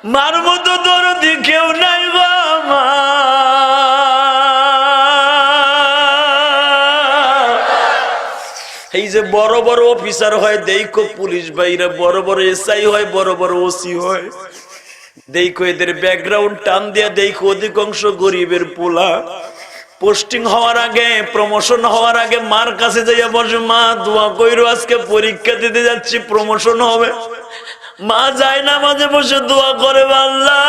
মার মতো দরদি কেউ নাই গো মা। এই যে বড় বড় অফিসার হয় দেখো, পুলিশ ভাইরা বড় বড় এসআই হয়, বড় বড় ওসি হয়, দেখো এদের ব্যাকগ্রাউন্ড টান দিয়া দেখো অধিকাংশ গরিবের পোলা। পোস্টিং হওয়ার আগে, প্রমোশন হওয়ার আগে মার কাছে যাইয়া বসে, মা দোয়া কইরো আজকে পরীক্ষা দিতে যাচ্ছি, প্রমোশন হবে। মা যায় না, মাঝে বসে দোয়া করে, আল্লাহ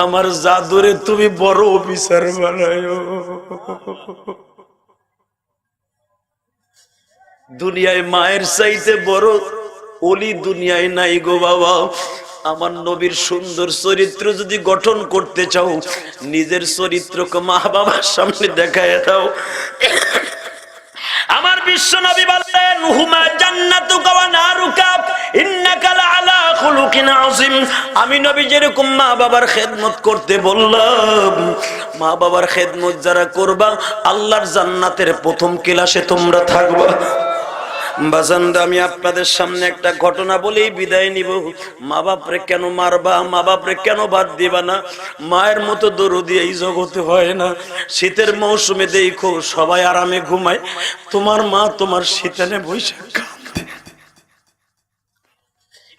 আমার জাদুরে তুমি বড় অফিসার বানায়ো। দুনিয়ায় মায়ের চাইতে বড় ওলি দুনিয়ায় নাই গো বাবা। আমার নবীর সুন্দর চরিত্র যদি গঠন করতে চাও, নিজের চরিত্রকে মা বাবার সামনে দেখায় দাও। আমার বিশ্ব নবী বললেন, হুমা জান্নাতুকা ওয়া নারুকা ইন্নাকা লাআলা খুলুকিন আযীম। আমি নবী যেরকম মা বাবার খেদমত করতে বললাম, মা বাবার খেদমত যারা করবা, আল্লাহর জান্নাতের প্রথম ক্লাসে তোমরা থাকবা। বাজানরা, আমি আপনাদের সামনে একটা ঘটনা বলেই বিদায় নিব। মা বাপরে কেন মারবা, মা বাপরে কেন বাদ দিবা না? মায়ের মতো দরদি এই জগতে হয় না। শীতের মৌসুমে দেখো সবাই আরামে ঘুমায়, তোমার মা তোমার শীতানে বৈশাখ কাঁদে।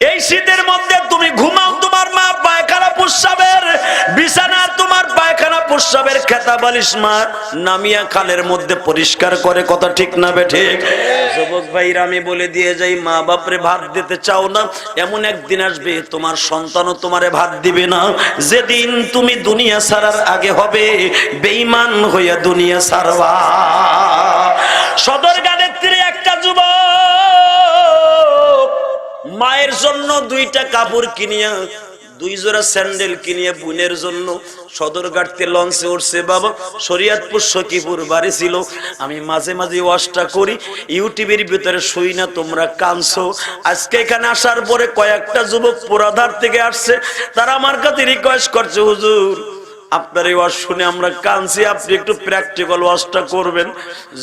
এই শীতের মধ্যে তুমি ঘুমাও, তোমার মা পায়খানা প্রস্রাবের বিছানা, তোমার পায়খানা প্রস্রাবের খেতা বালিশ মা নামিয়া খালের মধ্যে পরিষ্কার করে। কথা ঠিক না বেঠিক? যুবক ভাইরা, আমি বলে দিয়ে যাই, মা বাপরে ভাত দিতে চাও না, এমন একদিন আসবে তোমার সন্তানও তোমারে ভাত দিবে না। যেদিন তুমি দুনিয়া ছাড়ার আগে হবে বেঈমান হইয়া দুনিয়া ছাড়বা। সদরঘাটের তীরে একটা যুবক মায়ের জন্য দুইটা কাপড় কিনিয়া, দুই জোড়া স্যান্ডেল কিনিয়ে বোনের জন্য সদরঘাটতে লঞ্চে উঠছে। বাবা, শরীয়তপুর সখীপুর বাড়ি ছিল। আমি মাঝে মাঝে ওয়াজটা করি, ইউটিউবের ভিতরে শুই না, তোমরা কানছো। আজকে এখানে আসার পরে কয়েকটা যুবক পোড়াধার থেকে আসছে, তারা আমার কাছে রিকোয়েস্ট করছে, হুজুর আপনার এই ওয়াজ শুনে আমরা কানছি, আপনি একটু প্র্যাকটিক্যাল ওয়াজটা করবেন।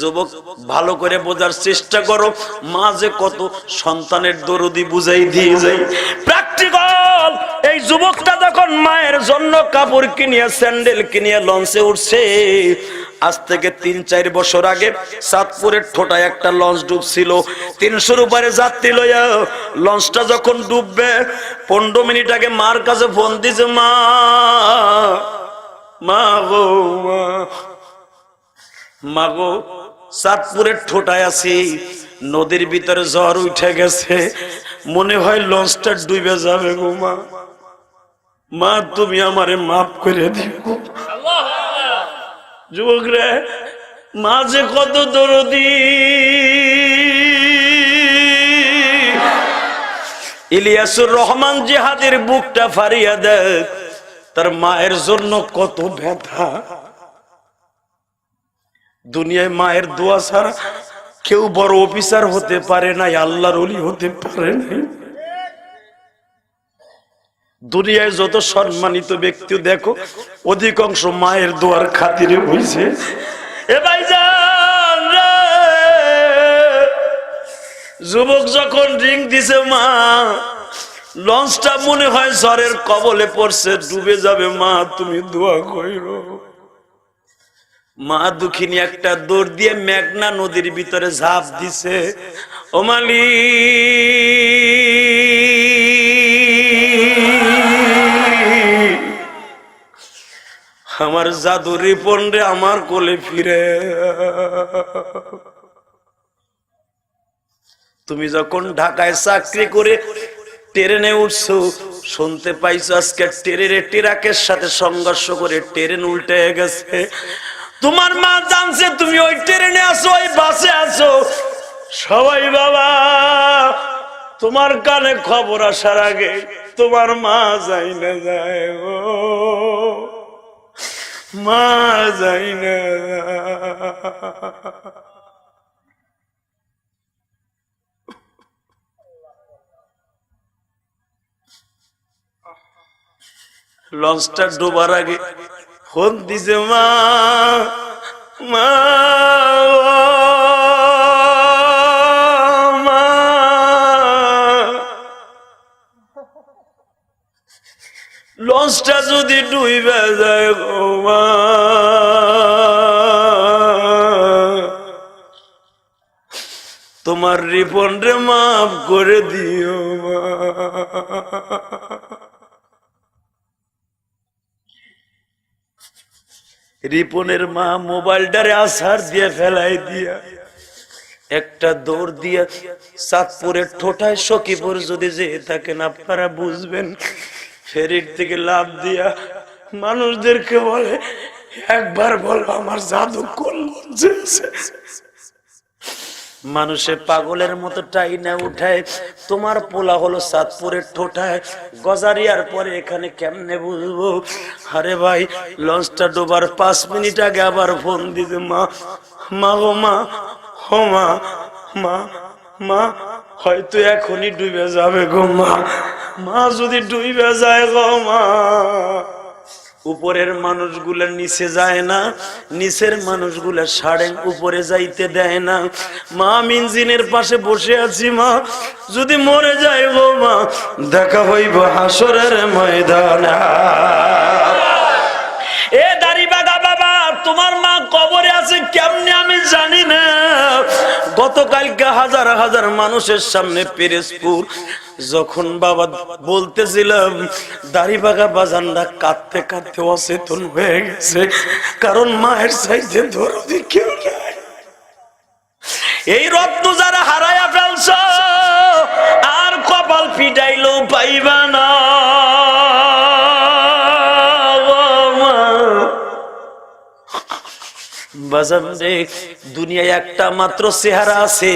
যুবক, ভালো করে বোঝার চেষ্টা করো, মা যে কত সন্তানের দরদি বুঝাই দিয়ে যায়। প্র্যাকটিক্যাল। এই যুবকটা যখন মায়ের জন্য কাপড় কিনিয়ে স্যান্ডেল কিনিয়ে লঞ্চে উঠছে, আজ থেকে ৩-৪ বছর আগে চাঁদপুরের ঠোঁটায় একটা লঞ্চ ডুবছিল। ৩০০-র উপরে যাত্রী লইয়া লঞ্চটা যখন ডুববে, 15 মিনিট আগে মার কাছে ফোন দিছে, মা মা গো, মা গো, চাঁদপুরের ঠোঁটায় আছি, নদীর ভিতরে ঝড় উঠে গেছে, মনে হয় লঞ্চটা ডুবে যাবে গো মা। মা তুমি আমারে মাফ করে দিও। যুবক রে, মা যে কত দরদি। ইলিয়াসুর রহমান জিহাদের বুকটা ফাড়িয়া দেখ, তার মায়ের জন্য কত ব্যথা। দুনিয়ায় মায়ের দোয়া ছাড়া কেউ বড় অফিসার হতে পারে নাই, আল্লাহর ওলি হতে পারে নাই। দুনিয়ায় যত সম্মানিত ব্যক্তি দেখো, অধিকাংশ মায়ের দোয়ার খাতিরে হইছে। এ ভাইজান রে, যুবক যখন রিং দিছে, মা লঞ্চটা মনে হয় ঝড়ের কবলে পড়ছে, ডুবে যাবে, মা তুমি দোয়া কইরো। মা দুঃখিনী একটা দৌড় দিয়ে মেঘনা নদীর ভিতরে ঝাঁপ দিছে। ও মালিক, আমার জাদুর রিপন রে আমার কোলে ফিরে। তুমি যখন ঢাকায় চাকরি করে ট্রেনে উঠছো, শুনতে পাইছো আজকে ট্রাকের সাথে সংঘর্ষ করে ট্রেন উল্টে গেছে। তোমার মা জানছে তুমি ওই ট্রেনে আছো, ওই বাসে আছো, সবাই বাবা তোমার কানে খবর আসার আগে তোমার মা যাই না যায় গো, মা যাই না। লঞ্চটা ডোবার আগে ফোন দিছে, মা মা মা। লঞ্চটা যদি ডুইবে যায় গো মা, তোমার রিপন রে মাফ করে দিও মা। রিপনের মা মোবাইলটারে আছাড় দিয়ে ফেলাই দিয়া একটা দৌড় দিয়া চাঁদপুরের ঠোঁটায় সখীপুর যদি যেয়ে থাকেন আপনারা বুঝবেন, ফেরির থেকে লাফ দিয়া মানুষদেরকে বলে একবার বলো আমার জাদু করলো। মানুষে পাগলের মতো টাইনা উঠায়, তোমার পোলা হলো চাঁদপুরের ঠোঁটায় গজারিয়ার পরে এখানে কেমনে বুঝবো? আরে ভাই লঞ্চটা ডোবার 5 মিনিট আগে আবার ফোন দিতে, মা মা গো মা, ও মা মা মা হয়তো এখনই ডুবে যাবে গো মা, মা যদি ডুবে যায় গো মা। উপরের মানুষগুলা নিচে যায় না, নিচের মানুষগুলা সাড়ে উপরে যাইতে দেয় না। মা আমি ইঞ্জিনের পাশে বসে আছি, মা যদি মরে যায় গো মা, দেখা হইব হাসরের ময়দানে। এ দাড়িবাগা বাবা, তোমার মা কবরে আছে কেমনে আমি জানি না। গতকালকে হাজার হাজার মানুষের সামনে পিরোজপুর যখন বাবা বলতেছিলাম, দাড়িবাগা বাজানরা কাঁদতে কাঁদতে অচেতন হয়ে গেছে, কারণ মায়ের চাইতে দরদি কেউ নাই। এই রত্ন যারা হারায়া ফেলছ আর কপাল পিটাইলেও পাইবা না। দুনিয়ায় একটা মাত্র চেহারা আছে,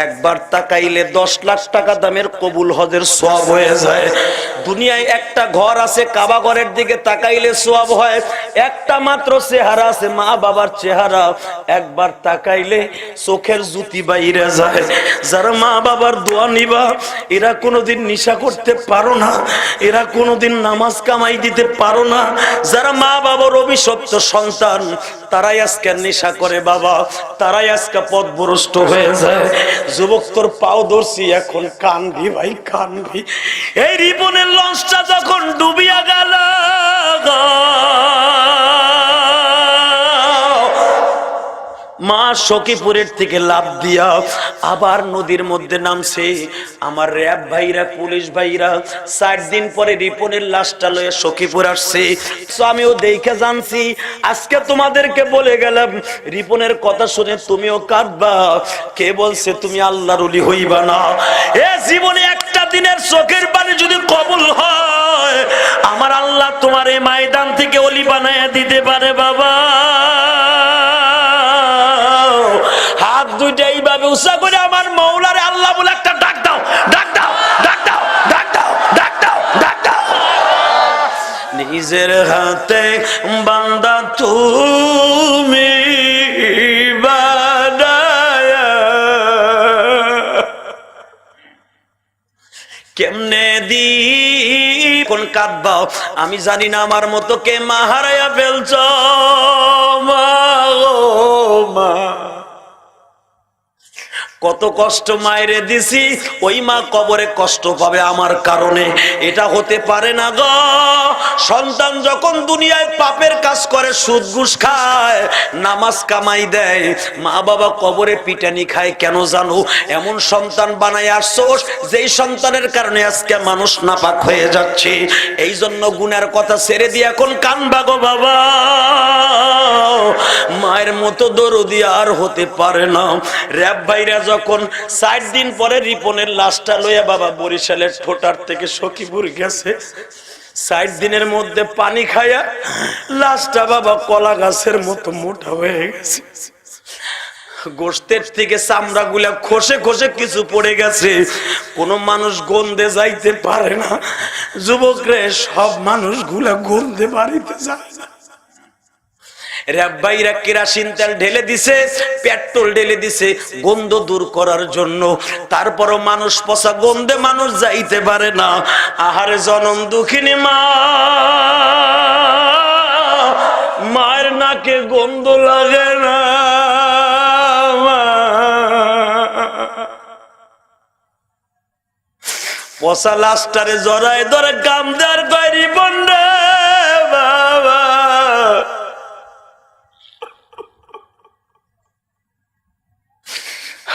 একবার তাকাইলে 10 লাখ টাকা দামের কবুল হজের সওয়াব হয়ে যায়। দুনিয়ায় একটা ঘর আছে, কাবা ঘরের দিকে তাকাইলে সওয়াব হয়। একটা মাত্র চেহারা আছে, মা বাবার চেহারা, একবার তাকাইলে চোখের জুতি বাইরে যায়। যারা মা বাবার দোয়া নিবা, এরা কোনোদিন নেশা করতে পারো না, এরা কোনোদিন নামাজ কামাই দিতে পারো না। যারা মা বাবার অভিশপ্ত সন্তান, তারাই আজকে নেশা করে বাবা, তারাই আজকে পথভ্রষ্ট হয়ে যায়। যুবক তোর পাও ধরছি এখন কানবি ভাই কানবি। এই রিপনের লঞ্চটা যখন ডুবিয়া গেল, মা সখীপুরের থেকে লাফ দিয়া আবার নদীর মধ্যে নামছে। আমার র‍্যাব ভাইরা, পুলিশ ভাইরা 4 দিন পরে রিপনের লাশটা লয়ে সখীপুর আসছে। তো আমিও দেখে জানছি, আজকে তোমাদেরকে বলে গেলাম রিপনের কথা শুনে তুমিও কাঁদবা। কে বলছে তুমি আল্লাহর ওলি হইবা না? এ জীবনে একটা দিনের চোখের পানি যদি কবুল হয়, আমার আল্লাহ তোমার এই ময়দান থেকে ওলি বানায় দিতে পারে বাবা। হাত দুইটা এইভাবে উঁচা করে আমার মৌলারে আল্লাহ বলে একটা ডাক দাও, ডাক দাও, ডাক দাও, ডাক দাও, ডাক দাও, ডাক দাও। নিজের হাতে বান্দা তুমি বানায়া কেমনে দি কোন কাঁদবাও আমি জানি না। আমার মতো কে মা হারাইয়া ফেলছ মা, মা কত কষ্ট মায়েরে দিছি, ওই মা কবরে কষ্ট পাবে আমার কারণে, এটা হতে পারে না গো। সন্তান যখন দুনিয়ায় পাপের কাজ করে, সুদ ঘুষ খায়, নামাজ কামাই দেয়, মা বাবা কবরে পিটানি খায় কেন জানো? এমন সন্তান বানায় আসছোস যেই সন্তানের কারণে আজকে মানুষ নাপাক হয়ে যাচ্ছে। এই জন্য গুনার কথা ছেড়ে দিয়ে এখন কানবা গো বাবা। মায়ের মতো দরদি আর হতে পারে না। র‍্যাব ভাইরা যখন 4 দিন পরে রিপনের লাশটা লইয়া বাবা বরিশালের ঠোঁটার থেকে সখীপুর গেছে, 4 দিনের মধ্যে পানি খায়া লাশটা বাবা কলা গাছের মতো মোটা হয়ে গেছে। গোশতের থেকে চামড়া গুলা খসে খসে কিছু পড়ে গেছে। কোন মানুষ গন্ধে যাইতে পারে না। যুবকরে সব মানুষগুলা গন্ধে বাড়িতে যায় না। র‍্যাব কেরাসিন তেল ঢেলে দিছে, পেট্রোল ঢেলে দিছে গন্ধ দূর করার জন্য। তারপরও মানুষ পচা গন্ধে মানুষ যাইতে পারে না। আহারে জনম দুঃখিনী মা, মায়ের নাকে গন্ধ লাগে না। পচা লাশটারে জড়ায় ধরে কামদার করি বন্ডে বাবা,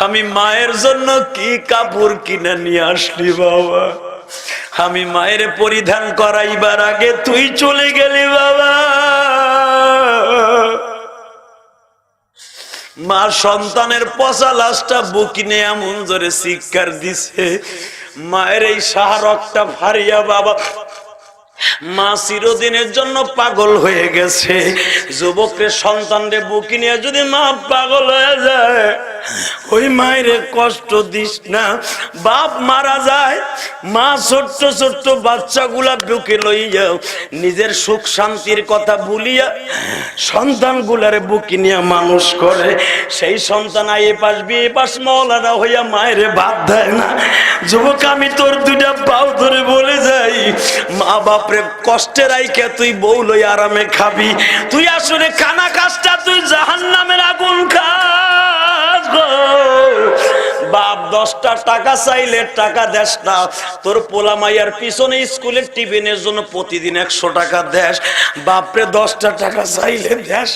আমি মায়ের জন্য কি কাপড় কিনে নিয়ে আসলি বাবা, আমি মায়ের পরিধান করাইবার আগে তুই চলে গেলি বাবা। মা সন্তানের পচা লাশটা বুকিনে এমন জোরে চিৎকার দিছে, মায়ের এই শাহরগটা ফারিয়া বাবা মা চিরদিনের জন্য পাগল হয়ে গেছে। যুবকের সন্তানরে বুকি নিয়ে যদি মা পাগল হয়ে যায়, ওই মায়ের কষ্ট দিস না। বাপ মারা যায়, মা ছোট্ট ছোট্ট বাচ্চাগুলা বুকে লইয়া নিজের সুখ শান্তির কথা ভুলিয়া সন্তানগুলারে বুকি নিয়ে মানুষ করে। সেই সন্তান এ পাশ বিয়ে পাশ মওলানা হইয়া মায়ের ভাত দেয় না। যুবক আমি তোর দুইটা পাও ধরে বলে যাই, মা বাপরে কষ্টে রাইকে তুই বউ লই আরামে খাবি, তুই আসলে খানা কাজটা তুই জাহান্নামের আগুন খাস গো। বাপ 10টা টাকা চাইলে টাকা দেস না, তোর পোলা মাইয়ার পিছনে স্কুলের টিফিনের জন্য প্রতিদিন 100 টাকা দেস, বাপরে 10টা টাকা চাইলে দেস।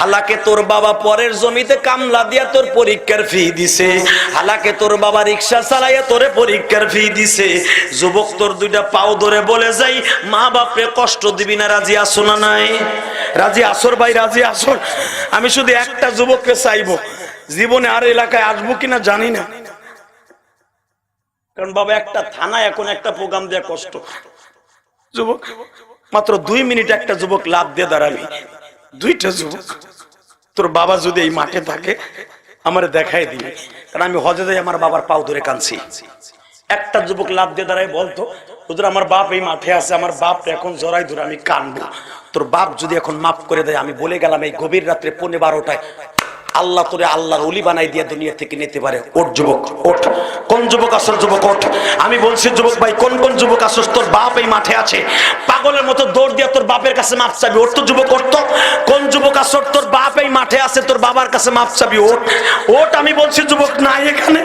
হালাকে তোর বাবা পরের জমিতে কামলা দিয়া তোর পরীক্ষার ফি দিছে, হালাকে তোর বাবা রিক্সা চালাইয়া তোরে পরীক্ষার ফি দিছে। যুবক তোর দুইটা পাও ধরে বলে যাই, মা বাপরে কষ্ট দিবি না, রাজি আসো না? নাই রাজি আসর ভাই, রাজি আসর। আমি শুধু একটা যুবককে চাইবো, জীবনে আর এলাকায় আসবো কিনা জানি না, কারণ বাবা একটা থানায় এখন একটা প্রোগ্রাম দেয়া কষ্ট। যুবক মাত্র 2 মিনিট একটা যুবক লাভ দিয়ে দাঁড়াবি, 2টা যুবক। তোর বাবা যদি এই মাঠে থাকে আমার দেখাই দিবি, কারণ আমি হজে যাই আমার বাবার পাও ধরে কাঁদছি। একটা যুবক লাভ দিয়ে দাঁড়ায় বলতো, হুজুর আমার বাপ এই মাঠে আছে, আমার বাপ এখন জড়াই ধরে আমি কাঁদবো। তোর বাপ যদি এখন মাফ করে দেয়, আমি বলে গেলাম এই গভীর রাত্রে 12:15 আল্লাহ তোরে আল্লাহর ওলি বানাই দিয়ে দুনিয়া থেকে নিতে পারে। ওঠ যুবক, ওঠ। কোন যুবক আসর? যুবক ওঠ। আমি বলছি যুবক ভাই, কোন কোন যুবক আসর? তোর বাপ এই মাঠে আছে, পাগলের মতো দৌড় দিয়া তোর বাপের কাছে মাপ চাবি। ওঠ তো যুবক, ওঠ তো। কোন যুবক আসর? তোর বাপ এই মাঠে আছে, তোর বাবার কাছে মাপ চাবি। ওঠ, ওঠ। আমি বলছি যুবক নাই এখানে,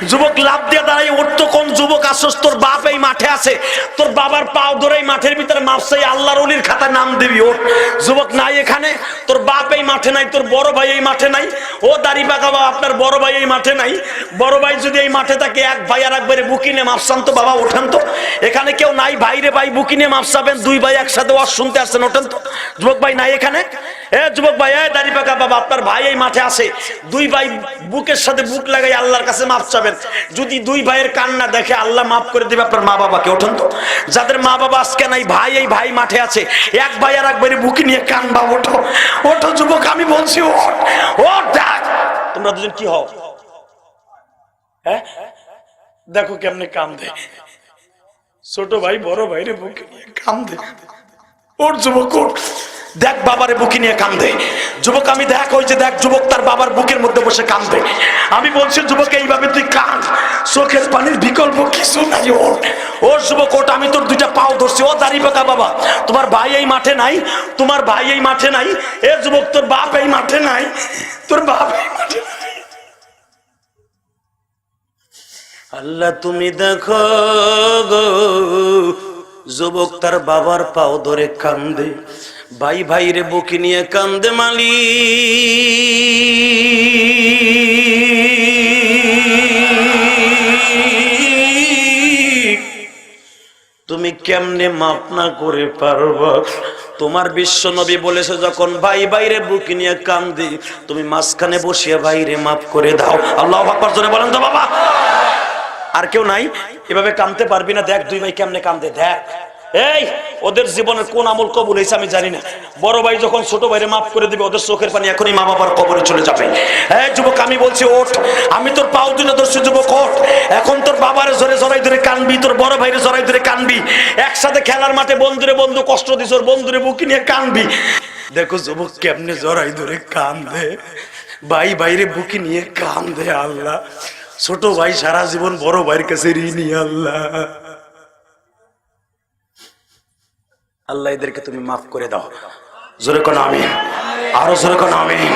যুবক লাভ দিয়ে দাঁড়াই। ওঠ তো। কোন যুবক আসর? তোর বাপ এই মাঠে আছে, তোর বাবার পাও ধরে এই মাঠের ভিতরে মাপ চাই, আল্লাহর ওলির খাতায় নাম দিবি। ওঠ যুবক নাই এখানে, তোর বাপ এই মাঠে নাই, তোর বড় ভাই এই মাঠে নাই। ও দাড়ি পাকা বাবা, আপনার বড় ভাই এই মাঠে নাই। বড় ভাই যদি এই মাঠে থাকে, এক ভাই আর একবারে বুকিনে মাপসান তো বাবা, ওঠেন তো। এখানে কেউ নাই, ভাইরে ভাই বুকিনে মাপসাবেন, 2 ভাই একসাথে ওয়াজ শুনতে আসছেন, ওঠেন তো। যুবক ভাই নাই এখানে? এ যুবক ভাই, এ দাড়ি পাকা বাবা, আপনার ভাই এই মাঠে আছে, 2 ভাই বুকের সাথে বুক লাগাই আল্লাহর কাছে মাপ চাবেন। যদি 2 ভাইয়ের কান্না দেখে আল্লাহ মাফ করে দেবে আপনার মা বাবাকে। ওঠেন তো। যাদের মা বাবা আজকে নাই, ভাই এই ভাই মাঠে আছে, এক ভাই আর একবারে বুকে নিয়ে কানবা। ওঠো, ওঠো যুবক, আমি বলছি ওঠ, ওঠ। তোমরা দুজন কি হও? হ্যাঁ দেখো কেমনে কান্দে, ছোট ভাই বড় ভাইরে বুকে নিয়ে কান্দে। ওর যুবক ওঠ, দেখ বাবারে বুকে নিয়ে কান্দে। যুবক আমি দেখ, ওই যে দেখ যুবক তার বাবার বুকের মধ্যে বসে কান্দে। আমি বলছি যুবক এইভাবে তুই কাঁদ, চোখের পানির বিকল্প কিছু নাই। ওঠ, ওর যুবক ওঠ। আমি তোর 2টা পাও ধরছি। ও দাড়ি পাকা বাবা, তোমার ভাই এই মাঠে নাই, তোমার ভাই এই মাঠে নাই। এ যুবক তোর বাপ এই মাঠে নাই, তোর বাপ এই মাঠে নাই। আল্লাহ তুমি দেখো গো, যুবক তার বাবার পাও ধরে কান্দে, ভাই ভাইরে বুকে নিয়ে কান্দে। মালি তুমি কেমনে মাপ না করে পারবা? তোমার বিশ্ব নবী বলেছে, যখন ভাই বাইরে বুকে নিয়ে কান্দে, তুমি মাঝখানে বসিয়ে বাইরে মাফ করে দাও। আল্লাহু আকবার জোরে বলেন তো বাবা। আর কেউ নাই এভাবে কাঁদতে পারবি না? দেখ 2 ভাই কেমনে কান্দে, দেখ। এই ওদের জীবনের কোন আমল কবুল হয়েছে আমি জানি না। বড় ভাই যখন ছোট ভাইরে মাফ করে দিবে, ওদের চোখের পানি এখনই মা বাবার কবরে চলে যাবে। এই যুবক আমি বলছি ওঠ, আমি তোর পাও দুটো ধরছি যুবক, ওঠ। এখন তোর বাবারে জোরে জড়াই ধরে কানবি, তোর বড় ভাইরে জড়াই ধরে কানবি। একসাথে খেলার মাঠে বন্ধুরে বন্ধু কষ্ট দিস, ওর বন্ধুরে বুকে নিয়ে কানবি। দেখো যুবক কেমনে জড়াই ধরে কান্দে, ভাই বাইরে বুকে নিয়ে কান্দে। আল্লাহ, ছোট ভাই সারা জীবন বড় ভাইয়ের কাছে ঋণী। আল্লাহ, আল্লাহ এদেরকে তুমি মাফ করে দাও। জোরে কোন আমিন, আরো জোরে কোন আমিন।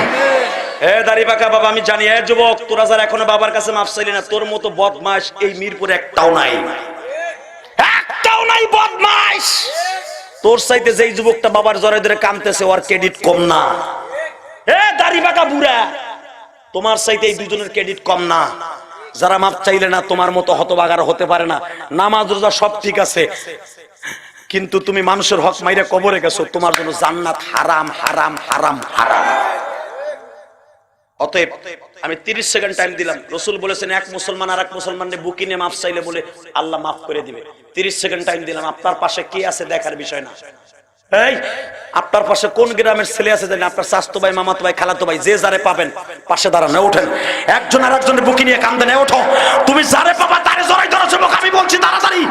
এ দাড়ি পাকা বাবা, আমি জানি এ যুবক, তোরা যারা এখনো বাবার কাছে মাফ চাইলি না, তোর মতো বদমাশ এই মিরপুরে একটাও নাই, একটাও নাই বদমাশ। তোর চাইতে যেই যুবকটা বাবার জড়ায় ধরে কাঁদতেছে ওর ক্রেডিট কম না। এ দাড়ি পাকা বুড়া, তোমার চাইতে এই দুজনের ক্রেডিট কম না। যারা মাপ চাইলে না তোমার মতো হতবাগার হতে পারে না। নামাজ রোজা সব ঠিক আছে, কিন্তু তুমি মানুষের হক মাইরা কবরে গেছো, তোমার জন্য জান্নাত হারাম হারাম হারাম হারাম। অতএব আমি 30 সেকেন্ড টাইম দিলাম। রাসূল বলেছেন এক মুসলমান আর এক মুসলমানের বুকে নিয়ে মাফ চাইলে বলে আল্লাহ মাফ করে দিবে। 30 সেকেন্ড টাইম দিলাম। আপনার পাশে কে আছে দেখার বিষয় না। এই আপনার পাশে কোন গ্রামের ছেলে আছে জানেন? আপনার চাচতো ভাই, মামাতো ভাই, খালাতো ভাই, যে যারে পাবেন পাশে দাঁড়ান, ওঠেন। একজন আর একজনের বুকে নিয়ে কান্দে না, ওঠো। তুমি যারে পাবা তারে জড়াই ধরো যুবক, আমি বলছি তাড়াতাড়ি।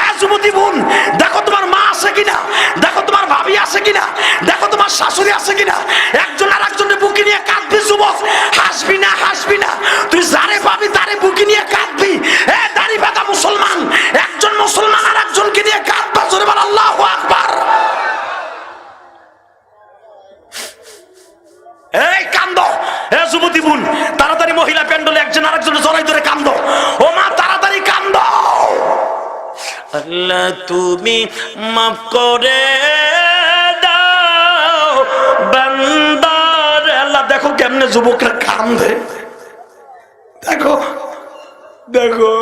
এই যুবতী বোন, দেখো তোমার মা আছে কিনা, দেখো তোমার ভাবি আছে কিনা, দেখো তোমার শাশুড়ি আছে কিনা। একজন আর একজনের বুকে নিয়ে কাঁদবি যুবক, হাসবি না, হাসবি না। তুই যারে পাবি তারে বুকে নিয়ে কাঁদবি। এ দাড়ি বাঁধা মুসলমান, একজন মুসলমান আর একজনকে নিয়ে কাঁদবা, জোরে বল আল্লাহু আকবার। এই কান্দো, এ যুবতী বোন, তাড়াতাড়ি মহিলা প্যান্ডলে একজন আরেকজনের জড়াই ধরে কান্দো। ও মা তাড়াতাড়ি কান্দো। আল্লাহ তুমি মাফ করে দাও বান্দার। আল্লাহ দেখো কেমনে যুবকরা কান্দে, দেখো দেখো।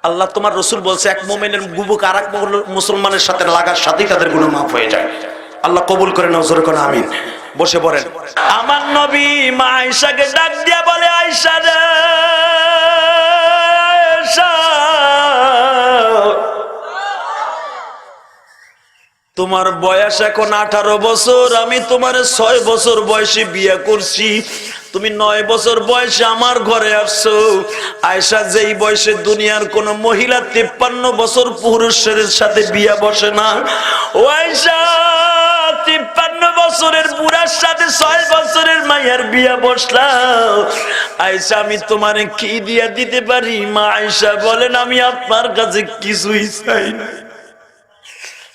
আল্লাহ তোমার রাসূল বলছে এক মুমিনের বুবুক আর এক মুসলমানের সাথে লাগার সাথেই তাদের গুনাহ মাফ হয়ে যায়। আল্লাহ কবুল করে নাও, জোরে করে আমিন। বসে পড়েন। আমার নবী মা আয়েশাকে ডাক দিয়া বলে, আয়েশা রে, আয়েশা, তোমার বয়স এখন 18 বছর, আমি তোমার 6 বছর বয়সে বিয়ে করছি, তুমি 9 বছর বয়সে আমার ঘরে আসছো। আয়েশা, যেই বয়সে দুনিয়ার কোন মহিলা 53 বছর পুরুষের সাথে বিয়ে বসে না, ও আয়েশা 53 বছরের বুড়ার সাথে 6 বছরের মায়ের বিয়ে বসলাম। আয়েশা, আমি তোমারে কি দিয়া দিতে পারি? মা আয়েশা বলেন, আমি আপনার কাছে কিছুই চাই না,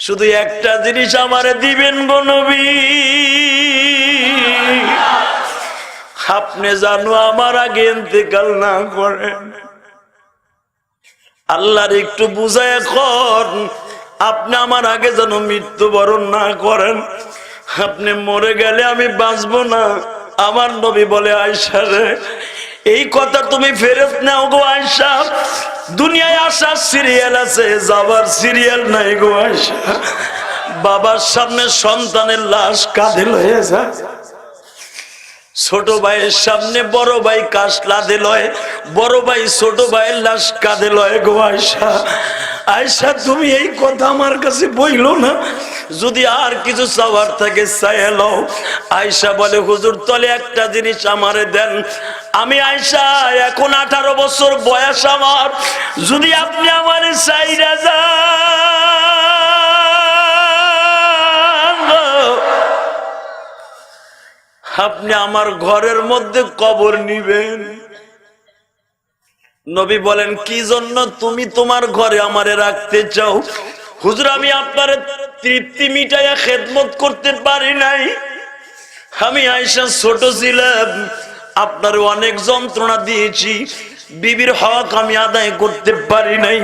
শুধু একটা জিনিস আমারে দিবেন গো নবী। আপনি জানো আমার আগে ইন্তেকাল না করেন। আল্লাহর একটু বুঝায় এখন, আপনি আমার আগে যেন মৃত্যুবরণ না করেন। আপনি মরে গেলে আমি বাঁচবো না। আমার নবী বলে, আয়েশা রে, এই কথা তুমি ফেরত নাও গো আয়েশা। দুনিয়ায় আসার সিরিয়াল আছে, যাবার সিরিয়াল নাই গো আয়েশা। বাবার সামনে সন্তানের লাশ কাঁধে লয়ে যায়, ছোট ভাইয়ের সামনে বড় ভাই কাশ লাদে লয়, বড় ভাই ছোট ভাইয়ের লাশ কাঁধে লয় গো আয়েশা। আয়েশা, তুমি এই কথা আমার কাছে বইলো না, যদি আর কিছু চাওয়ার থাকে চাইয়া লও। আয়েশা বলে, হুজুর তলে একটা জিনিস আমারে দেন। আমি আয়েশা, এখন 18 বছর বয়স আমার, যদি আপনি আমারে চাইরা যান, আপনি আমার ঘরের মধ্যে কবর নিবেন। নবী বলেন, কি জন্য তুমি তোমার ঘরে আমারে রাখতে চাও? হুজুর, আমি আপনার তৃপ্তি মিটাইয়া খেদমত করতে পারি নাই। আমি আয়েশা ছোট ছিলাম, আপনার অনেক যন্ত্রণা দিয়েছি, বিবির হক আমি আদায় করতে পারি নাই।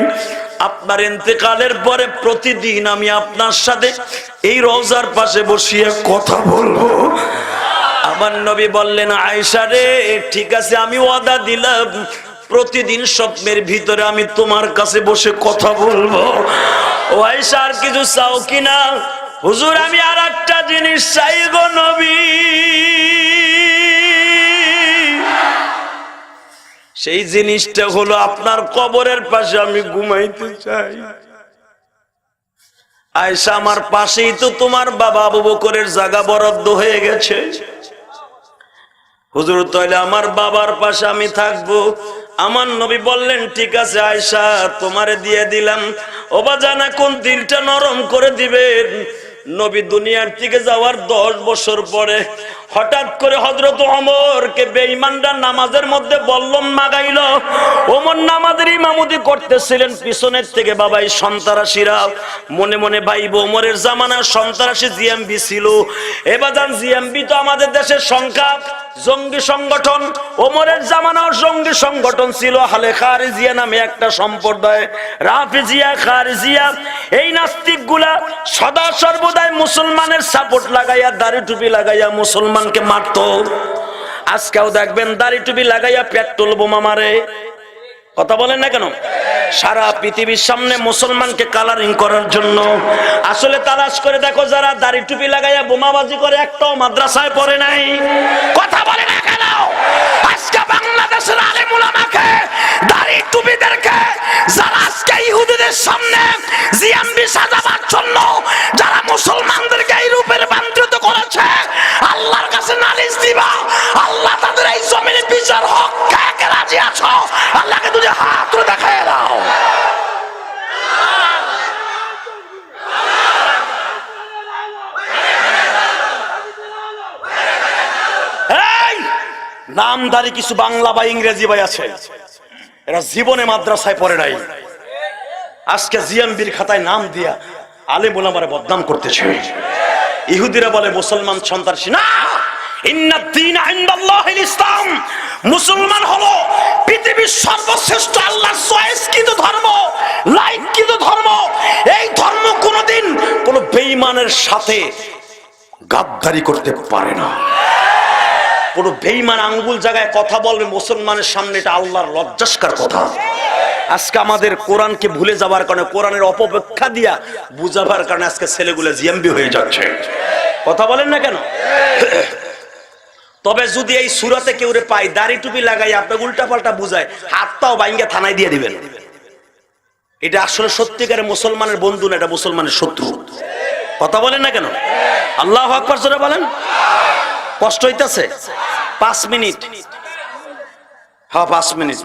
আপনার ইন্তেকালের পরে প্রতিদিন আমি আপনার সাথে এই রওজার পাশে বসিয়ে কথা বলবো। আমার নবী বললেন, আয়েশা রে, ঠিক আছে, আমি ওয়াদা দিলাম, প্রতিদিন স্বপ্নের ভিতরে আমি তোমার কাছে বসে কথা বলবো। ও আয়েশা, আর কিছু চাও কিনা? হুজুর, আমি আর একটা জিনিস চাই গো নবী, সেই জিনিসটা হলো আপনার কবরের পাশে আমি ঘুমাইতে চাই। আয়েশা, আমার পাশেই তো তোমার বাবা আবু বকরের জায়গা বরাদ্দ হয়ে গেছে। হুজুর, তাহলে আমার বাবার পাশে আমি থাকবো। আমার নবী বললেন, ঠিক আছে আয়েশা, তোমারে দিয়ে দিলাম। ও বাজান, কোন দিলটা নরম করে দিবেন। নবী দুনিয়ার থেকে যাওয়ার 10 বছর পরে হঠাৎ করে হযরত ওমরকে বেঈমানরা নামাজের মধ্যে বল্লম মাগাইল। ওমর নামাজের ইমামতি করতেছিলেন, পিছনের থেকে বাবা এই সন্ত্রাসীরা মনে মনে ভাইব ওমরের জামানার সন্ত্রাসী জিএমবি ছিল। এবার জিএমবি তো আমাদের দেশের সংখ্যা জঙ্গি সংগঠন, ওমরের জামানার জঙ্গি সংগঠন ছিল হালে খারিজিয়া নামে একটা সম্প্রদায়, রাফিজিয়া খারিজিয়া। এই নাস্তিকগুলা সদা সর্বদাই মুসলমানের সাপোর্ট লাগাইয়া দাড়ি টুপি লাগাইয়া মুসলমানকে মারতো। আজকেও দেখবেন দাড়ি টুপি লাগাইয়া পেট্রোল বোমা মারে। কথা বলেন না কেন? সারা পৃথিবীর সামনে মুসলমানকে কালারিং করার জন্য। আসলে তালাশ করে দেখো যারা দাড়ি টুপি লাগাইয়া বোমাবাজি করে একটাও মাদ্রাসায় পড়ে নাই। কথা বলে না কেন? আজকে বাংলাদেশের আলেম উলামাকে দাড়ি টুপিদেরকে যারা আজকে ইহুদিদের সামনে জিএমবি সাজাবার জন্য যারা মুসলমানদেরকে এই রূপের বান্ধিত করেছে, আল্লাহর কাছে নালিশ দিবা, আল্লাহ তাদের এই জমিনে বিচার হক কে রাজি আছো? আল্লাহকে তুই হাত তুলে দেখায় দাও। নামধারী কিছু বাংলা বা ইংরেজি ভাই আছে, এরা জীবনে মাদ্রাসায় পড়ে নাই, আজকে জিএমবির খাতায় নাম দিয়া আলেম ওলামারে বদনাম করতেছে। ইহুদিরা বলে মুসলমান সন্ত্রাসী না, ইন্নাদ দীন ইনদাল্লাহিল ইসলাম। মুসলমান হলো পৃথিবীর সর্বশ্রেষ্ঠ আল্লাহর চয়েসকৃত ধর্ম, লাইককৃত ধর্ম। এই ধর্ম কোনোদিন কোন বেঈমানের সাথে গাদ্দারি করতে পারে না। কোন বেঈমান আঙ্গুল জায়গায় কথা বলবে মুসলমানের সামনে, এটা আল্লাহর লজ্জাস্কর কথা। আজকে আমাদের কোরআনকে ভুলে যাবার কারণে, কোরআনের অপব্যাখ্যা দিয়া বুঝাবার কারণে আজকে ছেলেগুলো জিএমবি হয়ে যাচ্ছে। কথা বলেন না কেন? তবে যদি এই সূরাতে কেউ রে পাই দাড়ি টুপি লাগাই আপনাকে উল্টা পাল্টা বুঝায়, হাতটাও বাইঙ্গা থানায় দিয়ে দিবেন। এটা আসলে সত্যিকারের মুসলমানের বন্ধু না, এটা মুসলমানের শত্রু। কথা বলেন না কেন? আল্লাহু আকবার জোরে বলেন। কষ্ট হইতাছে? 5 মিনিট। হ্যাঁ 5 মিনিট।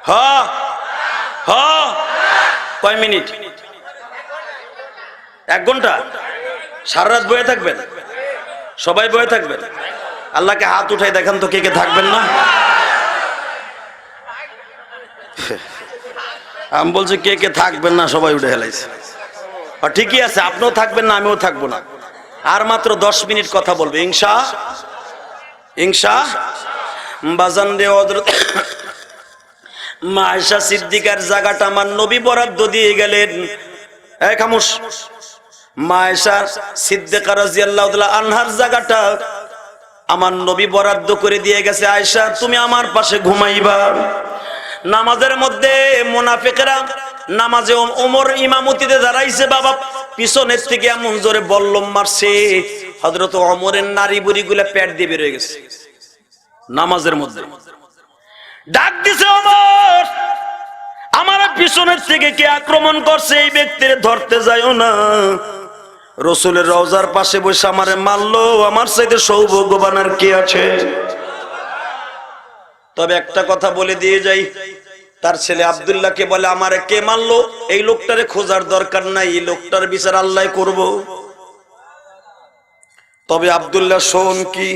হ্যাঁ হ্যাঁ কয় মিনিট? 1 ঘন্টা? সারা রাত বয়ে থাকবেন? সবাই বয়ে থাকবেন? আল্লাহকে হাত উঠাই দেখান তো কে কে থাকবেন না। আমি বলছি কে কে থাকবেন না, সবাই উঠে হেলাইছে। ঠিকই আছে, আপনিও থাকবেন না, আমিও থাকবো না। আর মাত্র 10 মিনিট কথা বলবে ইনশা ইনশা। বাজান রে হযরত মা আয়েশা সিদ্দিকার জায়গাটা আমার নবী বরাদ্দ দিয়ে গেলেন। এই খামোশ। মা আয়েশা সিদ্দিকা রাদিয়াল্লাহু তাআলা আনহার জায়গাটা আমার নবী বরাদ্দ করে দিয়ে গেছে। আয়েশা তুমি আমার পাশে ঘুমাইবা। নামাজের মধ্যে মুনাফিকরা নামাজে ওমর ইমামতিতে দাঁড়াইছে, বাবা পিছনের থেকে এমন জোরে বল্লম মারছে, হযরত ওমরের নারী বুড়িগুলা পেট দিয়ে বের হয়ে গেছে। নামাজের মধ্যে ডাক দিছে, ওমর আমার পিছনের থেকে কে আক্রমণ করছে, এই ব্যক্তির ধরতে যাইও না। রাসূলের রওজার পাশে বসে আমারে মারলো, আমার চাইতে সৌভাগ্যবান আর কে আছে? তবে একটা কথা বলে দিয়ে যাই, তার ছেলে আব্দুল্লাহকে বলে আমারে কে মারলো, এই লোকটারে খোঁজার দরকার নাই, এই লোকটার বিচার আল্লাহ করব। তবে আব্দুল্লাহ শোন, কি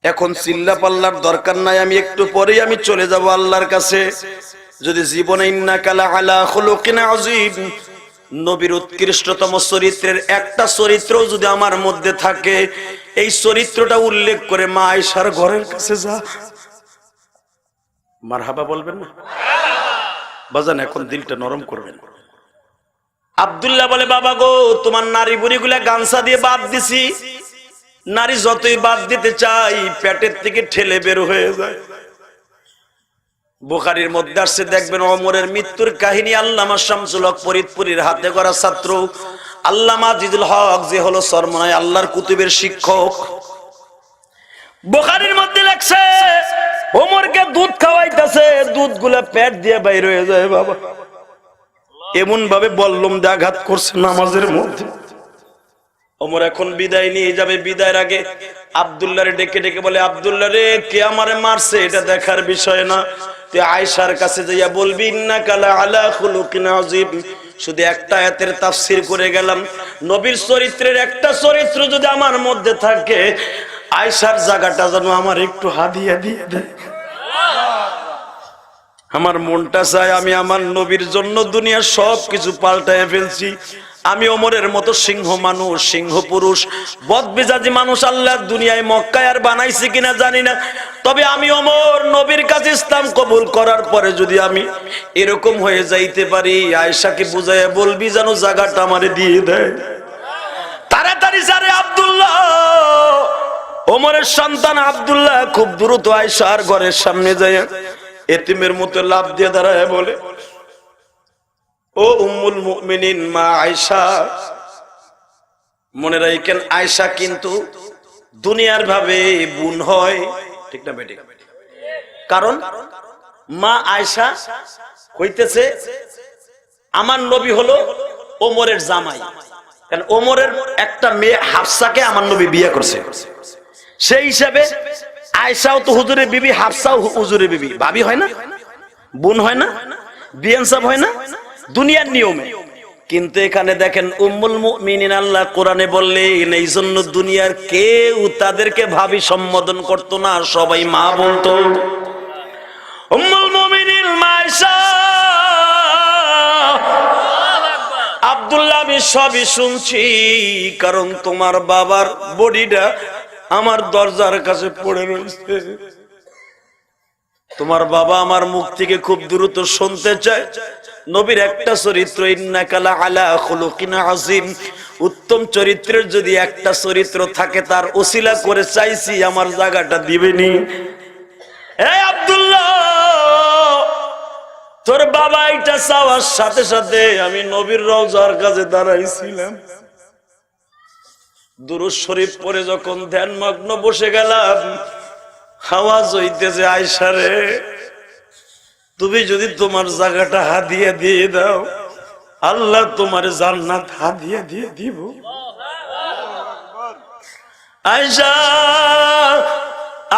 এখন চিল্লা পাল্লার দরকার নাই, আমি একটু পরেই আমি চলে যাব আল্লাহর কাছে। যদি জীবনে ইন্নাকা লাআলা খুলুকিন আযীম, নবীর উৎকৃষ্টতম চরিত্রের একটা চরিত্র যদি আমার মধ্যে থাকে, এই চরিত্রটা উল্লেখ করে মা আয়েশার ঘরের কাছে যা। মারহাবা বলবেন না বাজান? এখন দিলটা নরম করবেন। আব্দুল্লাহ বলে বাবা গো, তোমার নারী বুড়িগুলা গামছা দিয়ে বাদ দিছি, নারী যতই বাদ দিতে চাই পেটের থেকে ঠেলে বের হয়ে যায়। বুখারীর মধ্যে আসছে, দেখবেন ওমরের মৃত্যুর কাহিনী আল্লামা শামসুল হক ফরিদপুরীর হাতে করা ছাত্র আল্লামা জিদুল হক, যে হলো সরমনায় আল্লাহর কুতুবের শিক্ষক। বুখারীর মধ্যে লেখছে ওমরকে দুধ খাওয়াইতেছে, দুধগুলা পেট দিয়ে বাইর হয়ে যায়। বাবা এমন ভাবে বল্লম দিয়ে আঘাত করছে নামাজের মধ্যে। ওমর এখন বিদায় নিয়ে যাবে, বিদায়ের আগে আব্দুল্লাহরে ডেকে ডেকে বলে, আব্দুল্লাহ রে, কে আমারে মারছে এটা দেখার বিষয় না, তুই আয়েশার কাছে যাইয়া বলবি ইন্নাকা লাআলা খুলুকিন আযীম, শুধু একটা আয়াতের তাফসীর করে গেলাম। নবীর চরিত্রের একটা চরিত্র যদি আমার মধ্যে থাকে, আয়েশার জায়গাটা যেন আমার একটু হাদিয়া দিয়ে দেয়। আমার মনটা চায় আমি আমার নবীর জন্য দুনিয়ার সবকিছু পাল্টায় ফেলছি। আমি ওমরের মতো সিংহ মানুষ, সিংহ পুরুষ, বদমেজাজি মানুষ আল্লাহ দুনিয়ায় মক্কায় আর বানাইছে কিনা জানি না, তবে আমি ওমর নবীর কাছে ইসলাম কবুল করার পরে যদি আমি এরকম হয়ে যাইতে পারি, আয়েশাকে বুঝাইয়া বলবি যেন জায়গাটা আমারে দিয়ে দেয়। তাড়াতাড়ি সারে আব্দুল্লাহ, ওমরের সন্তান আব্দুল্লাহ খুব দ্রুত আয়েশার ঘরের সামনে যায় এতিমের মতো লাফ দিয়ে দাঁড়ায় বলে, ও উম্মুল মুমিনিন মা আয়েশা, মনে রাখেন আয়েশা কিন্তু দুনিয়ার ভাবে বোন হয়, ঠিক না বেটি? কারণ মা আয়েশা হইতেছে আমার নবী হলো ওমরের জামাই, কারণ ওমরের একটা মেয়ে হাফসাকে আমার নবী বিয়ে করছে। সেই হিসাবে আয়েশাও তো হুজুরের বিবি, হাফসাও হুজুরের বিবি, ভাবি হয় না, বোন হয় না, বিয়ান সাহেব হয় না, দুনিয়ার নিয়মে। কিন্তু এখানে দেখেন উম্মুল মুমিনিন আল্লাহ কোরআনে বললেন, এই জন্য দুনিয়ার কেউ তাদেরকে ভাবি সম্বোধন করতো না, সবাই মা বলতো। উম্মুল মুমিনিন মা আয়েশা, আব্দুল্লাহ আমি সবই শুনছি, কারণ তোমার বাবার বডিটা আমার দরজার কাছে পড়ে রয়েছে। তোমার বাবা আমার মুখ থেকে খুব দ্রুত শুনতে চায় নবীর একটা চরিত্র, ইন্নাকা লা আলা খুলুকিন আযীম, উত্তম চরিত্রের যদি একটা চরিত্র থাকে তার ওসিলা করে চাইছি আমার জায়গাটা দিবেনি। এই আব্দুল্লাহ, তোর বাবা এটা চাওয়ার সাথে সাথে আমি নবীর রওজার কাছে দাঁড়াইছিলাম, দুরূদ শরীফ পড়ে যখন ধ্যানমগ্ন বসে গেলাম, আওয়াজ হইতেছে, আয়েশা রে, তুমি যদি তোমার জায়গাটা হাদিয়া দিয়ে দাও, আল্লাহ তোমার জান্নাত হাদিয়া দিয়ে দিব। আয়েশা,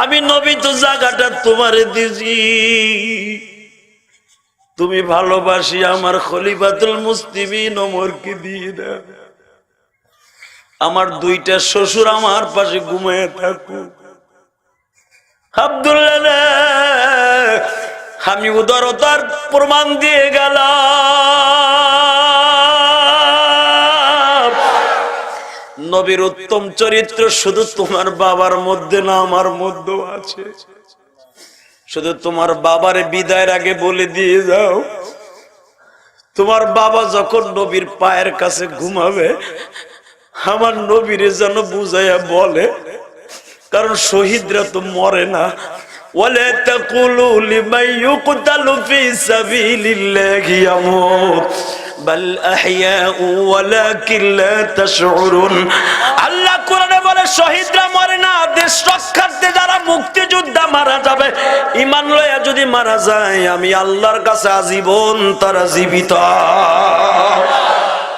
আমি নবী তো জায়গাটা তোমারে দিছি, তুমি ভালোবাসি আমার খলিফাতুল মুসলিমিন ওমরকে দিয়ে দাও। আমার দুইটা শ্বশুর আমার পাশে ঘুমিয়ে থাকুক। আব্দুল্লাহ, আমি উদারতার প্রমাণ দিয়ে গেলাম, নবীর উত্তম চরিত্র শুধু তোমার বাবার মধ্যে না, আমার মধ্যেও আছে। শুধু তোমার বাবার বিদায়ের আগে বলে দিয়ে যাও, তোমার বাবা যখন নবীর পায়ের কাছে ঘুমাবে, আমার নবীরে যেন বুঝাইয়া বলে, কারণ শহীদরা তো মরে না, ওয়ালা তাকুলু লিমান ইউকতালু ফি সাবিলিল্লাহি ইয়ামুত বাল আহইয়াউ ওয়ালাকিন লা তাশউরুন। আল্লাহ কোরআনে বলে শহীদরা মরে না, দেশ রক্ষার্থে যারা মুক্তিযোদ্ধা মারা যাবে, ঈমান লইয়া যদি মারা যায়, আমি আল্লাহর কাছে আজীবন তারা জীবিত।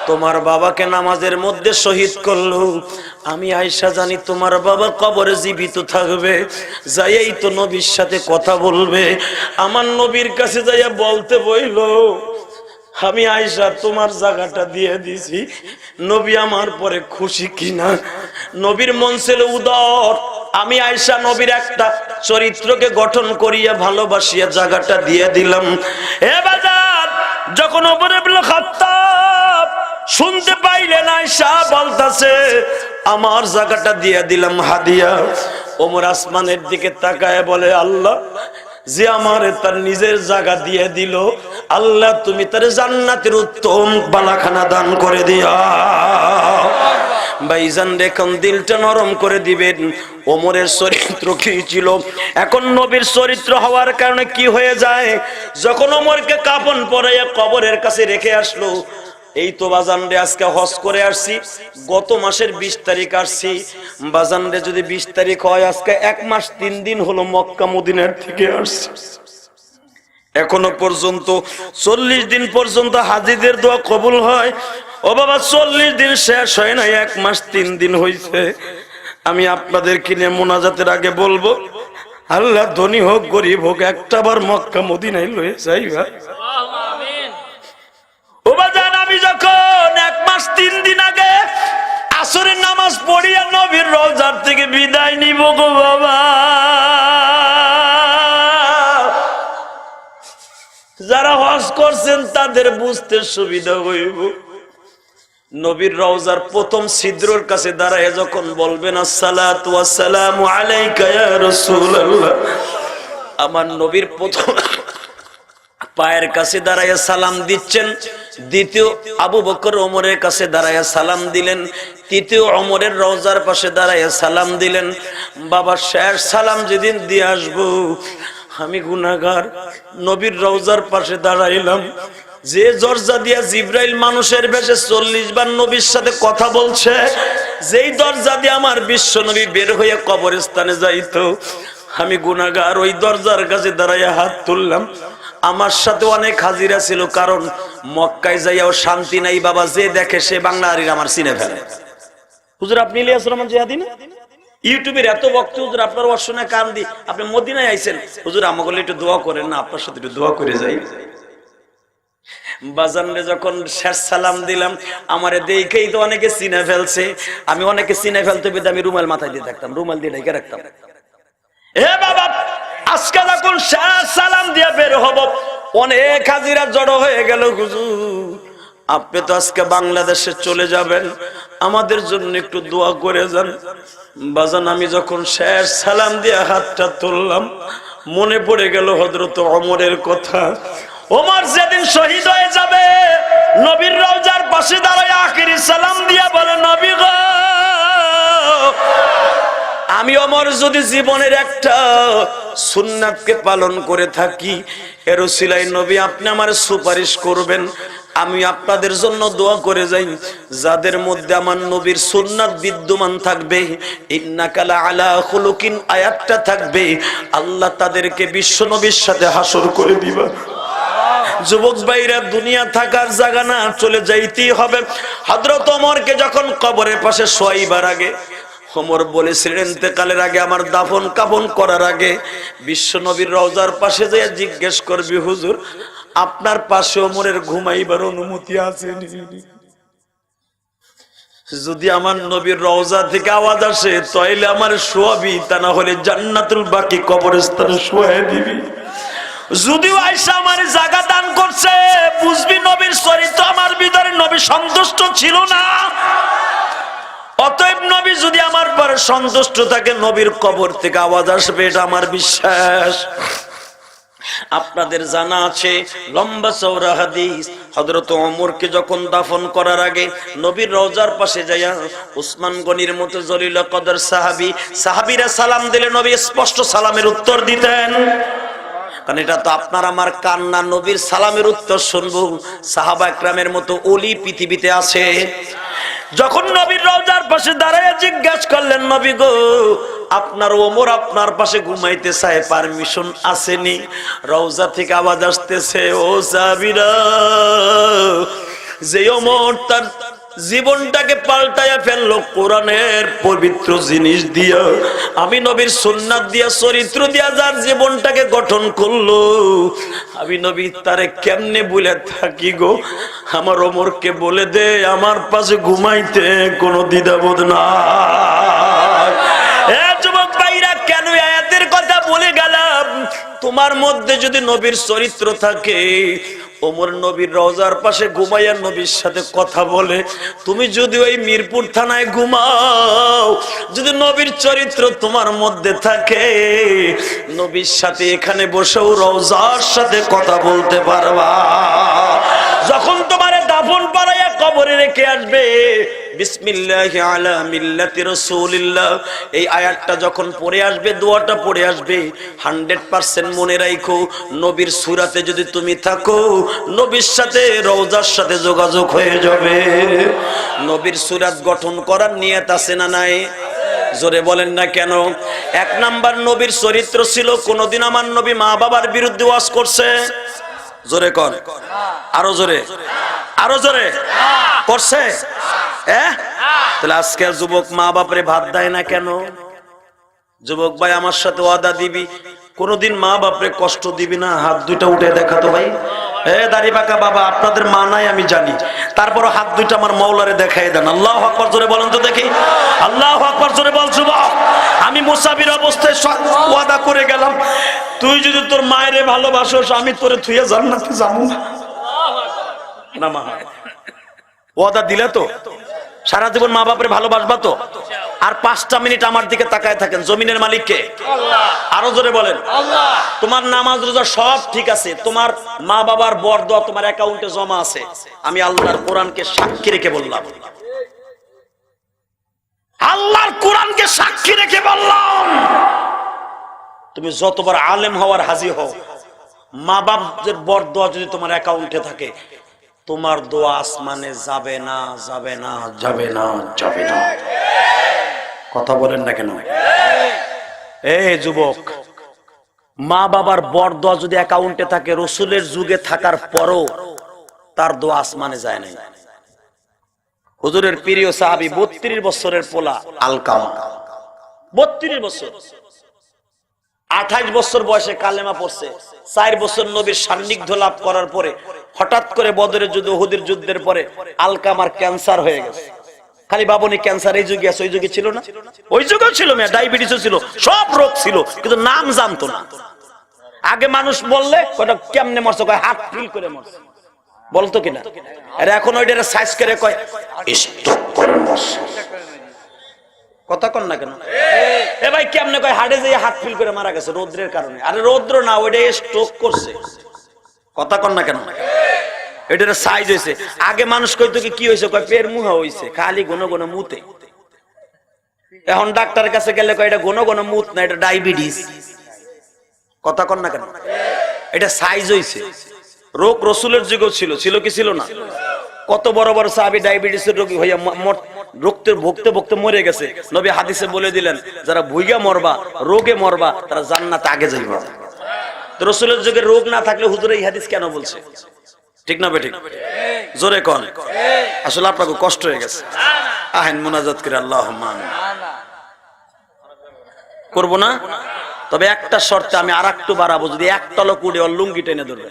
তোমার বাবাকে নামাজের মধ্যে শহীদ করলো, আমি আয়েশা জানি তোমার বাবা কবরে জীবিত থাকবে, যাইয়াই তো নবীর সাথে কথা বলবে। আমার নবীর কাছে যাইয়া বলতে বইল, আমি আয়েশা তোমার জায়গাটা দিয়ে দিছি, নবী আমার পরে খুশি কিনা। নবীর মন ছিল উদার, আমি আয়েশা নবীর একটা চরিত্রকে গঠন করিয়া ভালোবাসিয়া জায়গাটা দিয়ে দিলাম। এ বাজার, যখন ওমর ইবনে খাত্তাব শুনতে পাইলেন আয়েশা বলতাছে আমার জায়গাটা দিয়ে দিলাম হাদিয়া, ওমর আসমানের দিকে তাকায় বলে, আল্লাহ যে আমারে তার নিজের জায়গা দিয়ে দিল, আল্লাহ তুমি তার জান্নাতের উত্তম বালাখানা দান করে দিও। ভাইজান দেখুন, দিলটা নরম করে দিবেন। ওমরের চরিত্র কি ছিল, এখন নবীর চরিত্র হওয়ার কারণে কি হয়ে যায়, যখন ওমরকে কাফন পরাইয়া কবরের কাছে রেখে আসলো, এই তো বাজানরে আজকে হজ করে আসছি, গত মাসের 20 তারিখ আসছি, বাজানরে যদি 20 তারিখ হয়, আজকে 1 মাস 3 দিন হলো মক্কা মদিনার থেকে আসছি। এখনো পর্যন্ত 40 দিন পর্যন্ত হাজীদের দোয়া কবুল হয়। ও বাবা, 40 দিন শেষ হয় না, 1 মাস 3 দিন হয়েছে। আমি আপনাদেরকে নিয়ে মোনাজাতের আগে বলবো, আল্লাহ ধনী হোক গরিব হোক, একটাবার মক্কা মদিনায় লয়ে যাইবা। ও বাজান, আমি 3 দিন আগে আসরের নামাজ পড়িয়া নবীর রওজার থেকে বিদায় নিব গো বাবা। যারা হজ করছেন তাদের বুঝতে সুবিধা হইব। নবীর রওজার প্রথম ছিদ্রর কাছে দাঁড়ায় যখন বলবেন আসসালাতু ওয়াসসালামু আলাইকা ইয়া রাসূলুল্লাহ, আমার নবীর প্রথম পায়ের কাছে দাঁড়ায় সালাম দিচ্ছেন, দ্বিতীয় আবু বকর ওমরের কাছে দাঁড়ায় সালাম দিলেন, তৃতীয় ওমরের রওজার পাশে দাঁড়ায় সালাম দিলেন। বাবা শেষ সালাম যেদিন দিয়ে আসবো, আমি গুনাহগার নবীর রওজার পাশে দাঁড়াইলাম, যে দরজা দিয়া জিবরাইল মানুষের বেশে 40 বার নবীর সাথে কথা বলছে, যেই দরজা দিয়ে আমার বিশ্ব নবী বের হয়ে কবরস্থানে যাইতো, আমি গুনাহগার ওই দরজার কাছে দাঁড়াইয়া হাত তুললাম। আমার সাথে অনেক হাজিরা ছিল, কারণ মক্কায় যাইয়াও শান্তি নাই বাবা, যে দেখে সে বাংলাদেশের আমার চিনে ফেলে। হুজুর আপনি ইলিয়াস রহমান জিহাদি না? ইউটিউবের এত বক্ত হুজুর আপনার অর্শনে কান দি, আপনি মদিনায় আইছেন, হুজুর আমাকে একটু দোয়া করেন না, আপনার সাথে একটু দোয়া করে যাই। বাজানরে যখন শেষ সালাম দিলাম, আমারে দেখেই তো অনেকে চিনে ফেলছে। আমি অনেকে চিনে ফেলতে পেতে আমি রুমাল মাথায় দিয়ে থাকতাম, রুমাল দিয়ে ঢেকে রাখতাম। এ বাবা আজকে যখন শেষ সালাম দিয়ে বের হব, অনেক হাজিরা জড়ো হয়ে গেল। হুজুর আপনি তো আজকে বাংলাদেশে চলে যাবেন, আমাদের জন্য একটু দোয়া করে যান। বাজান আমি যখন শেষ সালাম দিয়ে হাতটা তুললাম, মনে পড়ে গেল হযরত ওমরের কথা। ওমর যেদিন শহীদ হয়ে যাবে, নবীর রওজার পাশে দাঁড়ায় আখিরি সালাম দিয়া বলে, নবী গো, আমি ওমর যদি জীবনের একটা সুন্নাতকে পালন করে থাকি, এর উসিলায় নবী আপনি আমার সুপারিশ করবেন। আমি আপনাদের জন্য দোয়া করে যাই, যাদের মধ্যে আমার নবীর সুন্নাত বিদ্যমান থাকবে, ইন্নাকা লা আলা খুলুকিন আয়াতটা থাকবে, আল্লাহ তাদেরকে বিশ্ব নবীর সাথে হাসর করে দিবা। যুবক ভাইরা, দুনিয়া থাকার জায়গা না, চলে যাইতেই হবে। হযরত ওমরকে যখন কবরের পাশে শোয়াইবার আগে ওমর বলেছিলেন, ইন্তেকালের আগে আমার দাফন কাফন করার আগে বিশ্ব নবীর রওজার পাশে যেয়ে জিজ্ঞেস করবি, হুজুর আপনার পাশে ওমরের ঘুমাইবার অনুমতি আছে? যদি আমার নবীর রওজা থেকে আওয়াজ আসে তাইলে আমার শোয়াবি, তা না হলে জান্নাতুল বাকি কবরস্থানে শোয়াই দিবি। যদিও আয়েশা আমার জায়গা দান করছে, বুঝবি নবীর চরিত্র আমার ভিতরে নবী সন্তুষ্ট ছিল না। অতএব নবী যদি আমার পরে সন্তুষ্ট থাকে, নবীর কবর থেকে আওয়াজ আসবে, এটা আমার বিশ্বাস। আপনাদের জানা আছে লম্বা চওড়া হাদিস, হযরত ওমরকে যখন দাফন করার আগে নবীর রওজার পাশে যাইয়া উসমান গনির মতো জলিল কদর সাহাবীরা সালাম দিলে নবী স্পষ্ট সালামের উত্তর দিতেন। কারণ এটা তো আপনার আমার কান্না, নবীর সালামের উত্তর শুনবো। সাহাবা একরামের মতো ওলি পৃথিবীতে আছে। যখন নবীর রওজার পাশে দাঁড়ায় জিজ্ঞেস করলেন, নবী গো, আপনার ওমর আপনার পাশে ঘুমাইতে চায়, পারমিশন আসেনি? রওজা থেকে আওয়াজ আসতেছে, ও সাহাবীরা, যে ওমর তার জীবনটাকে পাল্টায়া ফেললো কোরআনের পবিত্র জিনিস দিয়া, আমি নবীর সুন্নাত দিয়া, চরিত্র দিয়া যার জীবনটাকে গঠন করলো, আমি নবী তারে কেমনে বলে থাকি গো? আমার ওমরকে বলে দে আমার পাশে ঘুমাইতে কোনো দ্বিধাবোধ নাই। এ যুবক ভাইরা, কেন আয়াতের কথা বলে গেলাম? তোমার মধ্যে যদি নবীর চরিত্র থাকে, ওমর নবীর রওজার পাশে ঘুমাইয়া নবীর সাথে কথা বলে, তুমি যদি ওই মিরপুর থানায় ঘুমাও, যদি নবীর চরিত্র তোমার মধ্যে থাকে, নবীর সাথে এখানে বসেও রওজার সাথে কথা বলতে পারবা। যখন তোমারে দাফন পাড়াইয়া কবরে রেখে আসবে, বিসমিল্লাহি আলা মিল্লাতি রাসূলিল্লাহ, এই আয়াতটা যখন পড়ে আসবে, দোয়াটা পড়ে আসবে, 100% মনে রাখো, নবীর সূরাতে যদি তুমি থাকো, নবীর সাথে রওজার সাথে যোগাযোগ হয়ে যাবে। নবীর সূরাত গঠন করার নিয়ত আছে না নাই? জোরে বলেন না কেন? 1 নাম্বার নবীর চরিত্র ছিল, কোনদিন আমার নবী মা বাবার বিরুদ্ধে ওয়াজ করছে? জোরে কর, আরো জোরে, আরো জোরে করছে? তাহলে আজকের যুবক মা বাপরে ভাত দেয় না কেন? যুবক ভাই আমার সাথে ওয়াদা দিবি, কোনদিন মা বাপরে কষ্ট দিবি না? হাত দুইটা উঠে দেখাতো ভাই। দাড়ি পাকা বাবা, আপনাদের মা নাই আমি জানি, তারপরও হাত দুইটা আমার মওলারে দেখাই দেন। আল্লাহু আকবার জোরে বলেন তো দেখি, আল্লাহু আকবার জোরে বল। যুবক, আমি মুসাফির অবস্থায় ওয়াদা করে গেলাম, তুই যদি তোর মায়েরে ভালোবাসোস আমি তোরে থুইয়া জান্নাতে যাবো না। না মা, ওয়াদা দিলে তো সারা জীবন মা বাপরে ভালোবাসবা তো? আর 5টা মিনিট আমার দিকে তাকায় থাকেন, জমিনের মালিক কে? আল্লাহ। আরো জোরে বলেন আল্লাহ। তোমার নামাজ রোজা সব ঠিক আছে, তোমার মা বাবার বরদোয়া তোমার অ্যাকাউন্টে জমা আছে, আমি আল্লাহর কোরআনকে সাক্ষী রেখে বললাম, আল্লাহর কোরআনকে সাক্ষী রেখে বললাম, তুমি যতবার আলেম হওয়ার হাজি হও, মা বাপদের বরদোয়া যদি তোমার অ্যাকাউন্টে থাকে, তোমার দোয়া আসমানে যাবে না, যাবে না, যাবে না, যাবে না। কথা বলেন না কেন? যুবক, মা বাবার বরদোয়া যদি অ্যাকাউন্টে থাকে, রসুলের যুগে থাকার পরও তার দোয়া আসমানে যায় না। হুজুরের প্রিয় সাহাবী 32 বছরের পোলা আলকামা, 32 বছর, 28 বছর বয়সে কালেমা পড়ছে। 4 বছর নবীর সান্নিধ্য লাভ করার পরে হঠাৎ করে বদরের যুদ্ধ, উহুদের যুদ্ধের পরে আলকামার ক্যান্সার হয়ে গেছে। খালি বাবনি ক্যান্সার এই যুগে আছে, ওই যুগে ছিল না? ওই যুগেও ছিল, ডায়াবেটিসও ছিল, সব রোগ ছিল, কিন্তু নাম জানতো না। আগে মানুষ বললে ওটা কেমনে মরছে, কয় হার্ট ফিল করে মরছে, বলতো কিনা? আর এখন ওইটারে সাইজ করে কয় স্ট্রোক করে মরছে। কথা কন না কেন? এ ভাই কেমনে কয় হার্টে যেয়ে হার্ট ফিল করে মারা গেছে রৌদ্রের কারণে? আরে রৌদ্র না, ওইটা স্ট্রোক করছে। কথা কন না কেন? এটার সাইজ হয়েছে। আগে মানুষ কইতো কি হয়েছে, কয় পের মুহা হয়েছে, খালি ঘন ঘন মুতে। এখন ডাক্তারের কাছে গেলে কয় এটা ঘন ঘন মুত না, এটা ডায়াবেটিস। কথা কন না কেন? এটা সাইজ হয়েছে। রোগ রসুলের যুগেও ছিল, ছিল কি ছিল না? কত বড় বড় সাহাবী ডায়াবেটিসের রোগী হইয়া রক্তের ভুগতে ভুগতে মরে গেছে। নবী হাদিসে বলে দিলেন, যারা ভুইগা মরবা, রোগে মরবা, তারা জান্নাতে আগে যাইবা। তো রসুলের যুগে রোগ না থাকলে হুজুর এই হাদিস কেন বলছে? ঠিক না বেঠিক? জোরে কোন? আসলে আপনাকে কষ্ট হয়ে গেছে। আহেন মুনাজাত করে আল্লাহুম্মা আমিন। করব না? তবে একটা শর্তে আমি আরেকটু বাড়াবো, যদি একটা লোক উড়ে ওর লুঙ্গি টেনে ধরবে,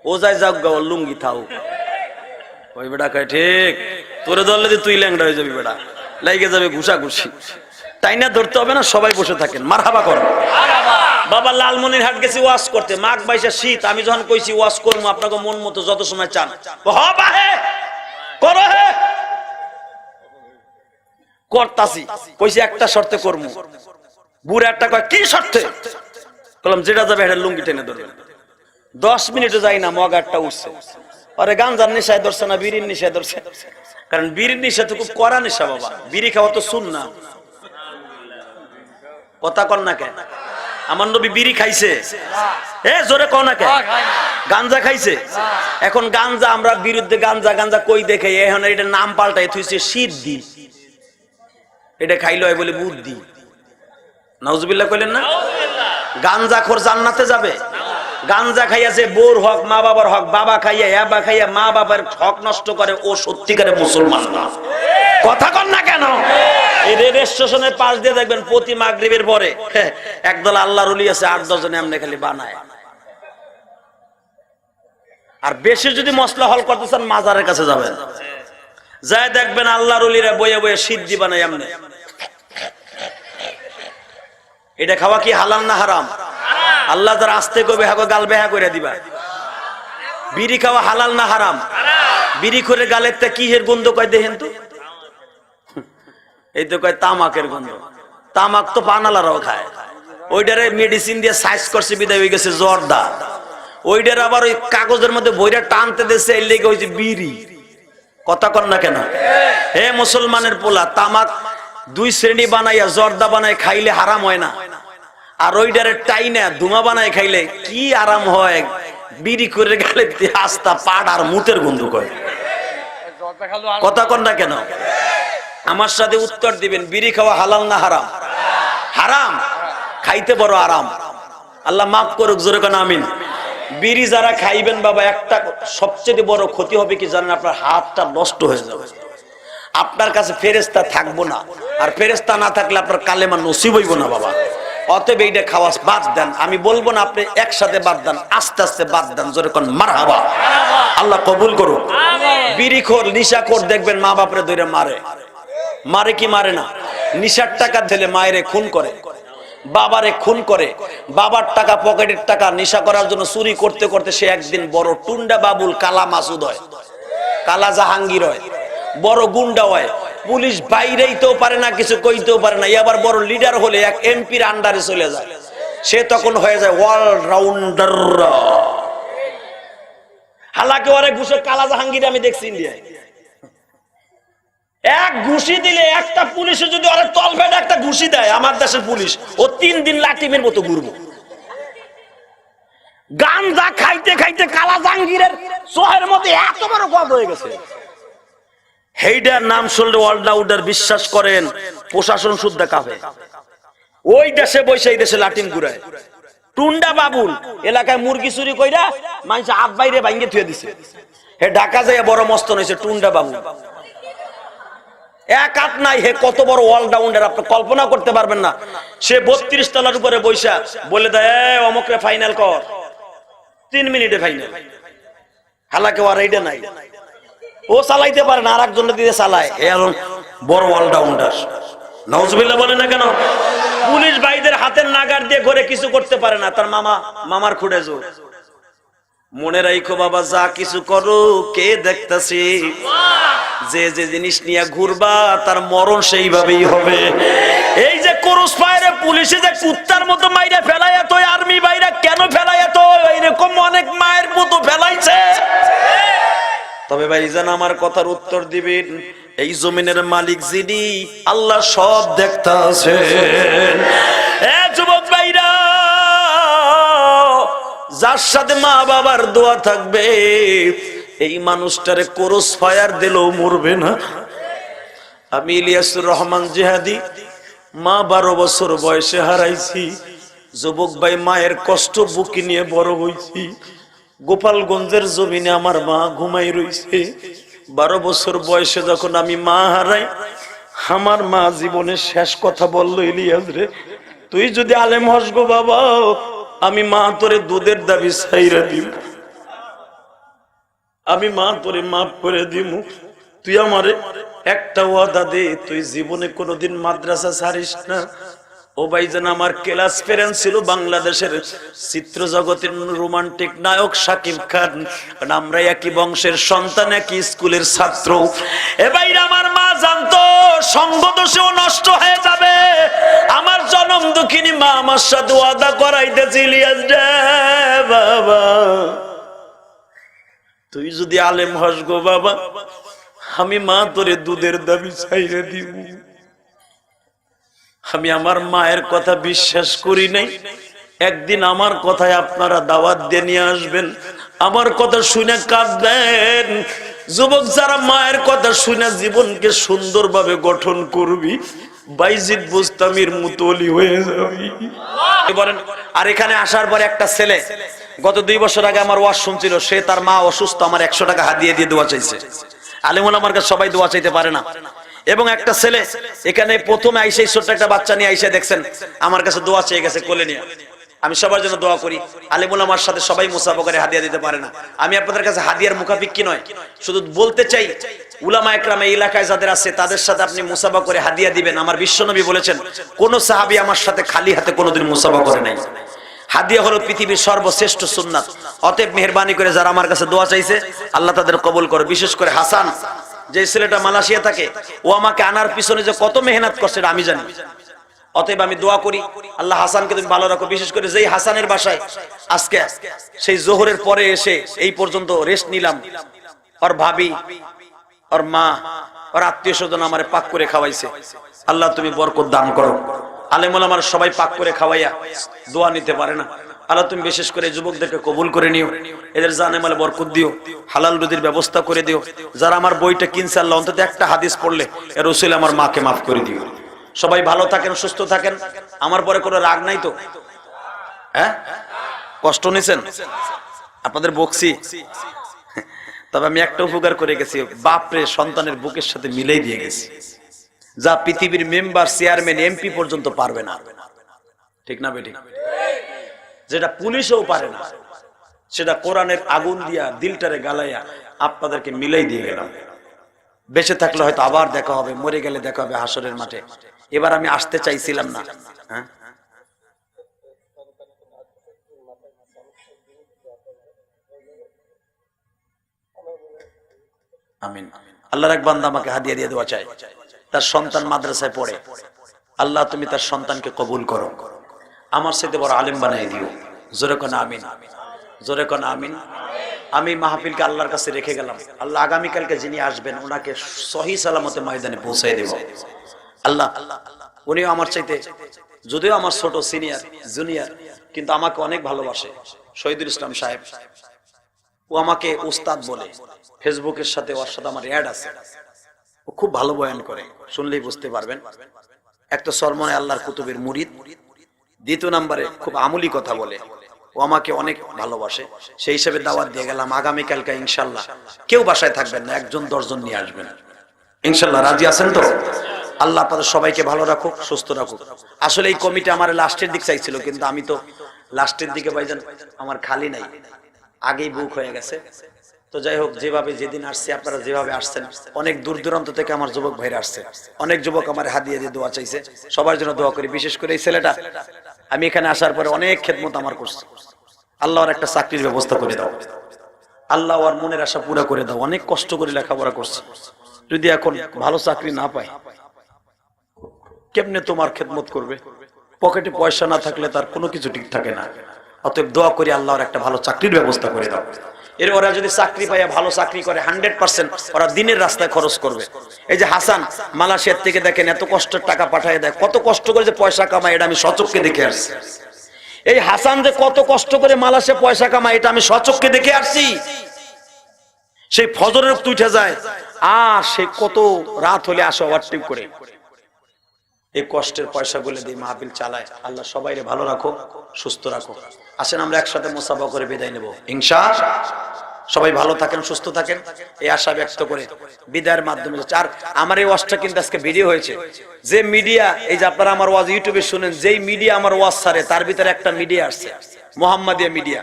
ও যাই যাক গা, ওর লুঙ্গি থাও। ওই বেটা কয় ঠিক, তোরে ধরলে যে তুই ল্যাংড়া হয়ে যাবি, বেটা লাইগে যাবে ঘুষা ঘুষি। তাই না, ধরতে হবে না, সবাই বসে থাকেন, মারহাবা করেন। বাবা লালমনির হাট গেছি ওয়াজ করতে, মাঘ 22 শীত। আমি যখন কইছি ওয়াজ করবো আপনাকে মন মতো যত সময় চান করতাছি, কইছি একটা শর্তে করবো। বুড়া একটা কয় কি শর্তে? বললাম যেটা যাবে এটা লুঙ্গি টেনে ধরবে। 10 মিনিটও যাই না, মগারটা উঠছে। আরে গাঞ্জার নেশায় ধরছে না বিড়ির নেশায় ধরছে? কারণ বিড়ির নেশা তো খুব কড়া নেশা বাবা, বিড়ি খাওয়া তো সুন্নাহ। কথা কন না কেন? আমার নবী বিড়ি খাইছে? জোরে কন না কেন? গাঞ্জা খাইছে? এখন গাঞ্জা আমরা বিরুদ্ধে, গাঞ্জা গাঞ্জা কই দেখে, এখন এটা নাম পাল্টাই থুইছে সিদ্ধি। এটা খাইলো হয় বলে বুদ্ধি। নাউজুবিল্লাহ কইলেন না? গাঞ্জাখোর জান্নাতে যাবে? গাঞ্জা খাইয়াছে বোর হক, মা বাবার হক, বাবা খাইয়া ইয়াবা খাইয়া মা বাবার হক নষ্ট করে, ও সত্যিকারে মুসলমান না। কথা কন না কেন? এই রেল স্টেশনের পাশ দিয়ে দেখবেন প্রতি মাগরিবের পরে একদল আল্লাহর ওলি আছে, 8-10 জন এমনি খালি বানায়। আর বেশি যদি মশলা হল করতে চান, মাজারের কাছে যাবেন, যাই দেখবেন আল্লাহর ওলিরা বয়ে বয়ে সিদ্ধি বানায় এমনি। এটা খাওয়া কি হালাল না হারাম? আল্লাহ যারা আসতে কবে হাগো গাল বেহা করে দিবা। বিড়ি খাওয়া হালাল না হারাম? বিড়ি করে গালের তা কি এর গন্ধ কয় দেখেন তো? এই তো কয় তামাকের গন্ধ। তামাক তো পানালারাও খায়। ওইটারে মেডিসিন দিয়ে সাইজ করছে, বিদায় হয়ে গেছে জর্দা। ওইটার আবার ওই কাগজের মধ্যে বইটা টানতে দিচ্ছে, এর লেগে হয়েছে বিড়ি। কথা কন না কেন? হে মুসলমানের পোলা, তামাক 2 শ্রেণী বানাইয়া জর্দা বানাই খাইলে হারাম হয় না, আর ওইটারে টাইনা ধুমা বানাই খাইলে কি আরাম হয়? বিড়ি করে গেলে আস্তা পাট আর মুতের গন্ধ করে। কথা কন না কেন? আমার সাথে উত্তর দিবেন, বিড়ি খাওয়া হালাল না হারাম? হারাম। খাইতে বড় আরাম। আল্লাহ মাফ করুক, জোরে কোন আমিন। বিড়ি যারা খাইবেন বাবা, একটা সবচেয়ে বড় ক্ষতি হবে কি জানেন? আপনার হাতটা নষ্ট হয়ে যাবে, আপনার কাছে ফেরেশতা থাকবো না, আর ফেরেশতা না থাকলে আপনার কালেমা নসিব হইব না বাবা। অতএব এইটা খাওয়া বাদ দেন। আমি বলবো না আপনি একসাথে বাদ দেন, আস্তে আস্তে বাদ দেন। জোরে কোন মারহাবা, আল্লাহ কবুল করুক। বিড়িখোর নিশাখোর দেখবেন মা বাপরে ধরে মারে, মারে কি মারে না? নিশার টাকা দিলে মায়েরে খুন করে, বাবারে খুন করে। বাবার টাকা, পকেটের টাকা নেশা করার জন্য চুরি করতে করতে সে একদিন বড় টুন্ডা বাবুল, কালা মাসুদ হয়, কালা জাহাঙ্গীর হয়, বড় গুন্ডা হয়। পুলিশ বাইরেইতেও পারে না, কিছু কইতেও পারে না। আবার বড় লিডার হলে এক এমপির আন্ডারে চলে যায়, সে তখন হয়ে যায় অলরাউন্ডার। হালাকে ওরে ঘুষে কালা জাহাঙ্গীর আমি দেখছি ইন্ডিয়ায়। এক ঘুষি দিলে একটা পুলিশে যদি ওরে তলপেটে একটা ঘুষি দেয়, আমার দেশের পুলিশ ও 3 দিন লাটিমের মতো ঘুরবো। গাঞ্জা খাইতে খাইতে কালা জাহাঙ্গীরের চোহের মধ্যে এত বড় গদ হয়ে গেছে। হেইডার নাম শুনলে অলরাউন্ডার বিশ্বাস করেন, প্রশাসন শুদ্ধ কাঁপে। ওই দেশে বসে এই দেশে লাটিম ঘুরায়। টুন্ডা বাবুল এলাকায় মুরগি চুরি কইরা মানুষ হাত বাইরে ভাঙ্গে থুয়ে দিছে, হে ঢাকা যাইয়া বড় মস্তন হয়েছে টুন্ডা বাবুল। এক হাত নাই, হে কত বড় অলরাউন্ডার আপনি কল্পনা করতে পারবেন না। সে 32 তলার উপরে বৈশা বলে দেয় অমুকরে ফাইনাল কর, 3 মিনিটে ফাইনাল। হালাকে আর এইটা নাই, ও চালাইতে পারে না, আর একজন দিয়ে চালায়। এখন বড় অলরাউন্ডার, নাউজুবিল্লাহ বলে না কেন? পুলিশ ভাইদের হাতের নাগার দিয়ে ঘরে কিছু করতে পারে না, তার মামার খুঁড়ে জোর। মনে রাখো বাবা, যা কিছু করো কে দেখতেছে? যে যে জিনিস নিয়ে ঘুরবা তার মরণ সেইভাবেই হবে। এই যে ক্রস ফায়ারে পুলিশে যে কুত্তার মতো মাইরা ফেলায়, তো আর্মি ভাইরা কেন ফেলায়? তো এরকম অনেক মায়ের মতো ফেলাইছে। তবে ভাইজান আমার কথার উত্তর দিবেন, এই জমিনের মালিক যিনি, আল্লাহ সব দেখতাছেন। এ যুবক ভাইরা, যার সাথে মা বাবার দোয়া থাকবে, এই মানুষটারে ক্রস ফায়ার দিলেও মরবে না। আমি ইলিয়াসুর রহমান জিহাদি মা 12 বছর বয়সে হারাইছি। যুবক ভাই, মায়ের কষ্ট বুকে নিয়ে বড় হইছি। গোপালগঞ্জের জমিনে আমার মা ঘুমাই রইছে। 12 বছর বয়সে যখন আমি মা হারাই, আমার মা জীবনের শেষ কথা বলল, ইলিয়াস রে, তুই যদি আলেম হস গো বাবা, আমি মা তোরে দুধের দাবি ছাইরা দিব, আমি মা তোরে মাফ করে দিব। তুই আমারে একটা ওয়াদা দে, তুই জীবনে কোনোদিন মাদ্রাসা ছাড়িস না। ও ভাইজান, আমার ক্লাস ফ্রেন্ড ছিল বাংলাদেশের চিত্র জগতের রোমান্টিক নায়ক শাকিব খান। আমরা একই বংশের সন্তান, একই স্কুলের ছাত্র। এ ভাইরা, আমার মা জানতো সঙ্গ দোষেও নষ্ট হয়ে যাবে। আমার জনম দুঃখিনী মা আমার সাথে ওয়াদা করাইতেছে, ইলিয়াস রে বাবা, তুই যদি আলেম হস গো বাবা, আমি মা তোরে দুধের দাবি ছাইরে দিব। আমি আমার মায়ের কথা বিশ্বাস করি নাই। একদিন আমার কথায় আপনারা দাওয়াত দিয়ে নিয়ে আসবেন, আমার কথা শুনে কাঁদবেন। যুবক যারা মায়ের কথা শুনে জীবনকে সুন্দরভাবে গঠন করবি, বাইজিদ বুস্তামির মুতলি হয়ে যাবি। আর এখানে আসার পর একটা ছেলে গত 2 বছর আগে আমার ওয়াজ শুনছিল, সে তার মা অসুস্থ, আমার 100 টাকা হাদিয়া দিয়ে দোয়া চাইছে। আলেমুল আমার কাছে সবাই দোয়া চাইতে পারে না। এবং একটা ছেলে এখানে প্রথমে আইসে, ছোট্ট একটা বাচ্চা নিয়ে আইসে দেখছেন আমার কাছে দোয়া চেয়ে গেছে কোলে নিয়ে। আমি সবার জন্য দোয়া করি। আলেমুল আমার সাথে সবাই মুসাফা করে হাদিয়া দিতে পারে না। আমি আপনাদের কাছে হাদিয়ার মুখাফিক্কি নয়, শুধু বলতে চাই উলামা একরাম এই এলাকায় যাদের আছে তাদের সাথে আপনি মুসাফা করে হাদিয়া দিবেন। আমার বিশ্বনবী বলেছেন, কোন সাহাবী আমার সাথে খালি হাতে কোনোদিন মুসাফা করে নাই। হাদিয়া হলো পৃথিবীর সর্বশ্রেষ্ঠ সুন্নাত। অতএব মেহেরবানি করে যারা আমার কাছে দোয়া চাইছে, আল্লাহ তাদের কবুল করে। বিশেষ করে হাসান, যে ছেলেটা মালয়েশিয়া থাকে, ও আমাকে আনার পিছনে যে কত মেহনত করছে আমি জানি। অতএব আমি দোয়া করি, আল্লাহ হাসানকে তুমি ভালো রাখো। বিশেষ করে যেই হাসানের বাসায় আজকে সেই জোহরের পরে এসে এই পর্যন্ত রেস্ট নিলাম, ওর ভাবি, ওর মা, ওর আত্মীয় স্বজন আমারে পাক করে খাওয়াইছে। আল্লাহ তুমি বরকত দান করো। আলেমুল আমার সবাই পাক করে খাওয়াইয়া দোয়া নিতে পারে না। আল্লাহ তুমি বিশেষ করে যুবকদেরকে কবুল করে নিও, এদের জানে মালে বরকত দিও, হালাল রুজির ব্যবস্থা করে দিও। যারা আমার বইটা কিনছে, আল্লাহ অন্তত একটা হাদিস পড়লে এর উসিলে আমার মাকে মাফ করে দিও। সবাই ভালো থাকেন, সুস্থ থাকেন। আমার পরে কোনো রাগ নাই তো? হ্যাঁ, কষ্ট নিছেন? আপনাদের বকছি, তবে আমি একটা উপকার করে গেছি, বাপরে সন্তানের বুকের সাথে মিলেই দিয়ে গেছি, যা পৃথিবীর মেম্বার, চেয়ারম্যান, এমপি পর্যন্ত পারবে না। ঠিক না বেঠিক? যেটা পুলিশও পারে না সেটা কোরআনের আগুন দিয়া দিলটারে গালাইয়া আপনাদেরকে মিলাই দিয়ে গেলাম। বেঁচে থাকলে হয়তো আবার দেখা হবে, মরে গেলে দেখা হবে হাসরের মাঠে। এবার আমি আসতে চাইছিলাম না, হ্যাঁ আমিন। আল্লাহর এক বান্দা আমাকে হাদিয়া দিয়ে দোয়া চাই, তার সন্তান মাদ্রাসায় পড়ে, আল্লাহ তুমি তার সন্তানকে কবুল করো, আমার সাথে বড় আলেম বানাই দিও। জোরে কোন আমিন, জোরে কোন আমিন। আমি মাহফিলকে আল্লাহর কাছে রেখে গেলাম, আল্লাহ আগামীকালকে যিনি আসবেন ওনাকে সহি সালামতে ময়দানে পৌঁছাই দেব। আল্লাহ উনিও আমার চাইতে, যদিও আমার ছোট সিনিয়র জুনিয়র, কিন্তু আমাকে অনেক ভালোবাসে। শহীদুল ইসলাম সাহেব, ও আমাকে উস্তাদ বলে, ফেসবুকের সাথে ওর সাথে আমার অ্যাড আছে। ও খুব ভালো বয়ান করে, শুনলেই বুঝতে পারবেন। একটা সরমনে আল্লাহর কুতুবের মুরিদ, দ্বিতীয় নম্বরে খুব আমলি কথা বলে। ও আমাকে অনেক ভালোবাসে, সেই হিসেবে দাওয়াত দিয়ে গেলাম। আগামীকালকে ইনশাল্লাহ কেউ বাসায় থাকবেন না, 1-10 জন নিয়ে আসবেন ইনশাল্লাহ। রাজি আছেন তো? আল্লাহ আপনাদের সবাইকে ভালো রাখুক, সুস্থ রাখুক। আসলে এই কমিটি আমার লাস্টের দিক চাইছিল, কিন্তু আমি তো লাস্টের দিকে ভাইজান আমার খালি নাই, আগেই বুক হয়ে গেছে। তো যাই হোক, যেভাবে যেদিন আসছে আপনারা যেভাবে আসছেন, অনেক দূর দূরান্ত থেকে আমার যুবক ভাইরা আসছে, অনেক যুবক আমার হাদিয়া দিয়ে দোয়া চাইছে। সবার জন্য দোয়া করি, বিশেষ করে এই ছেলেটা আমি এখানে আসার পরে অনেক খেদমত আমার করছে। আল্লাহর একটা চাকরির ব্যবস্থা করে দাও, আল্লাহ ওর মনের আশা পুরা করে দাও। অনেক কষ্ট করে লেখাপড়া করছে, যদি এখন ভালো চাকরি না পায় কেমনে তোমার খেদমত করবে? পকেটে পয়সা না থাকলে তার কোনো কিছু ঠিক থাকে না। অতএব দোয়া করি আল্লাহর একটা ভালো চাকরির ব্যবস্থা করে দাও। এর ওরা যদি চাকরি পায়, ভালো চাকরি করে, 100% ওরা দিনের রাস্তায় খরচ করবে। এই যে হাসান মালয়েশিয়ার থেকে দেখেন এত কষ্টের টাকা পাঠিয়ে দেয়, কত কষ্ট করে যে পয়সা কামায় এটা আমি সচক্ষে দেখে আসছি। এই হাসান যে কত কষ্ট করে মালয়েশিয়া পয়সা কামায় এটা আমি সচক্ষে দেখে আসছি। সেই ফজরের উঠে যায় আর সে কত রাত হলে আসে ওভারটাইম করে, এই কষ্টের পয়সাগুলো দিয়ে মাহফিল চালায়। আল্লাহ সবাইরে ভালো রাখো, সুস্থ রাখো। আসেন আমরা একসাথে মুসাফা করে বিদায় নেব ইনশাআল্লাহ। সবাই ভালো থাকেন, সুস্থ থাকেন, এই আশা ব্যক্ত করে বিদায়ের মাধ্যমে। আর আমার এই ওয়াজটা কিন্তু আজকে ভিডিও হয়েছে। যে মিডিয়া, এই যে আপনারা আমার ওয়াজ ইউটিউবে শুনেন, যেই মিডিয়া আমার ওয়াজ ছাড়ে তার ভিতরে একটা মিডিয়া আসছে, মোহাম্মদিয়া মিডিয়া।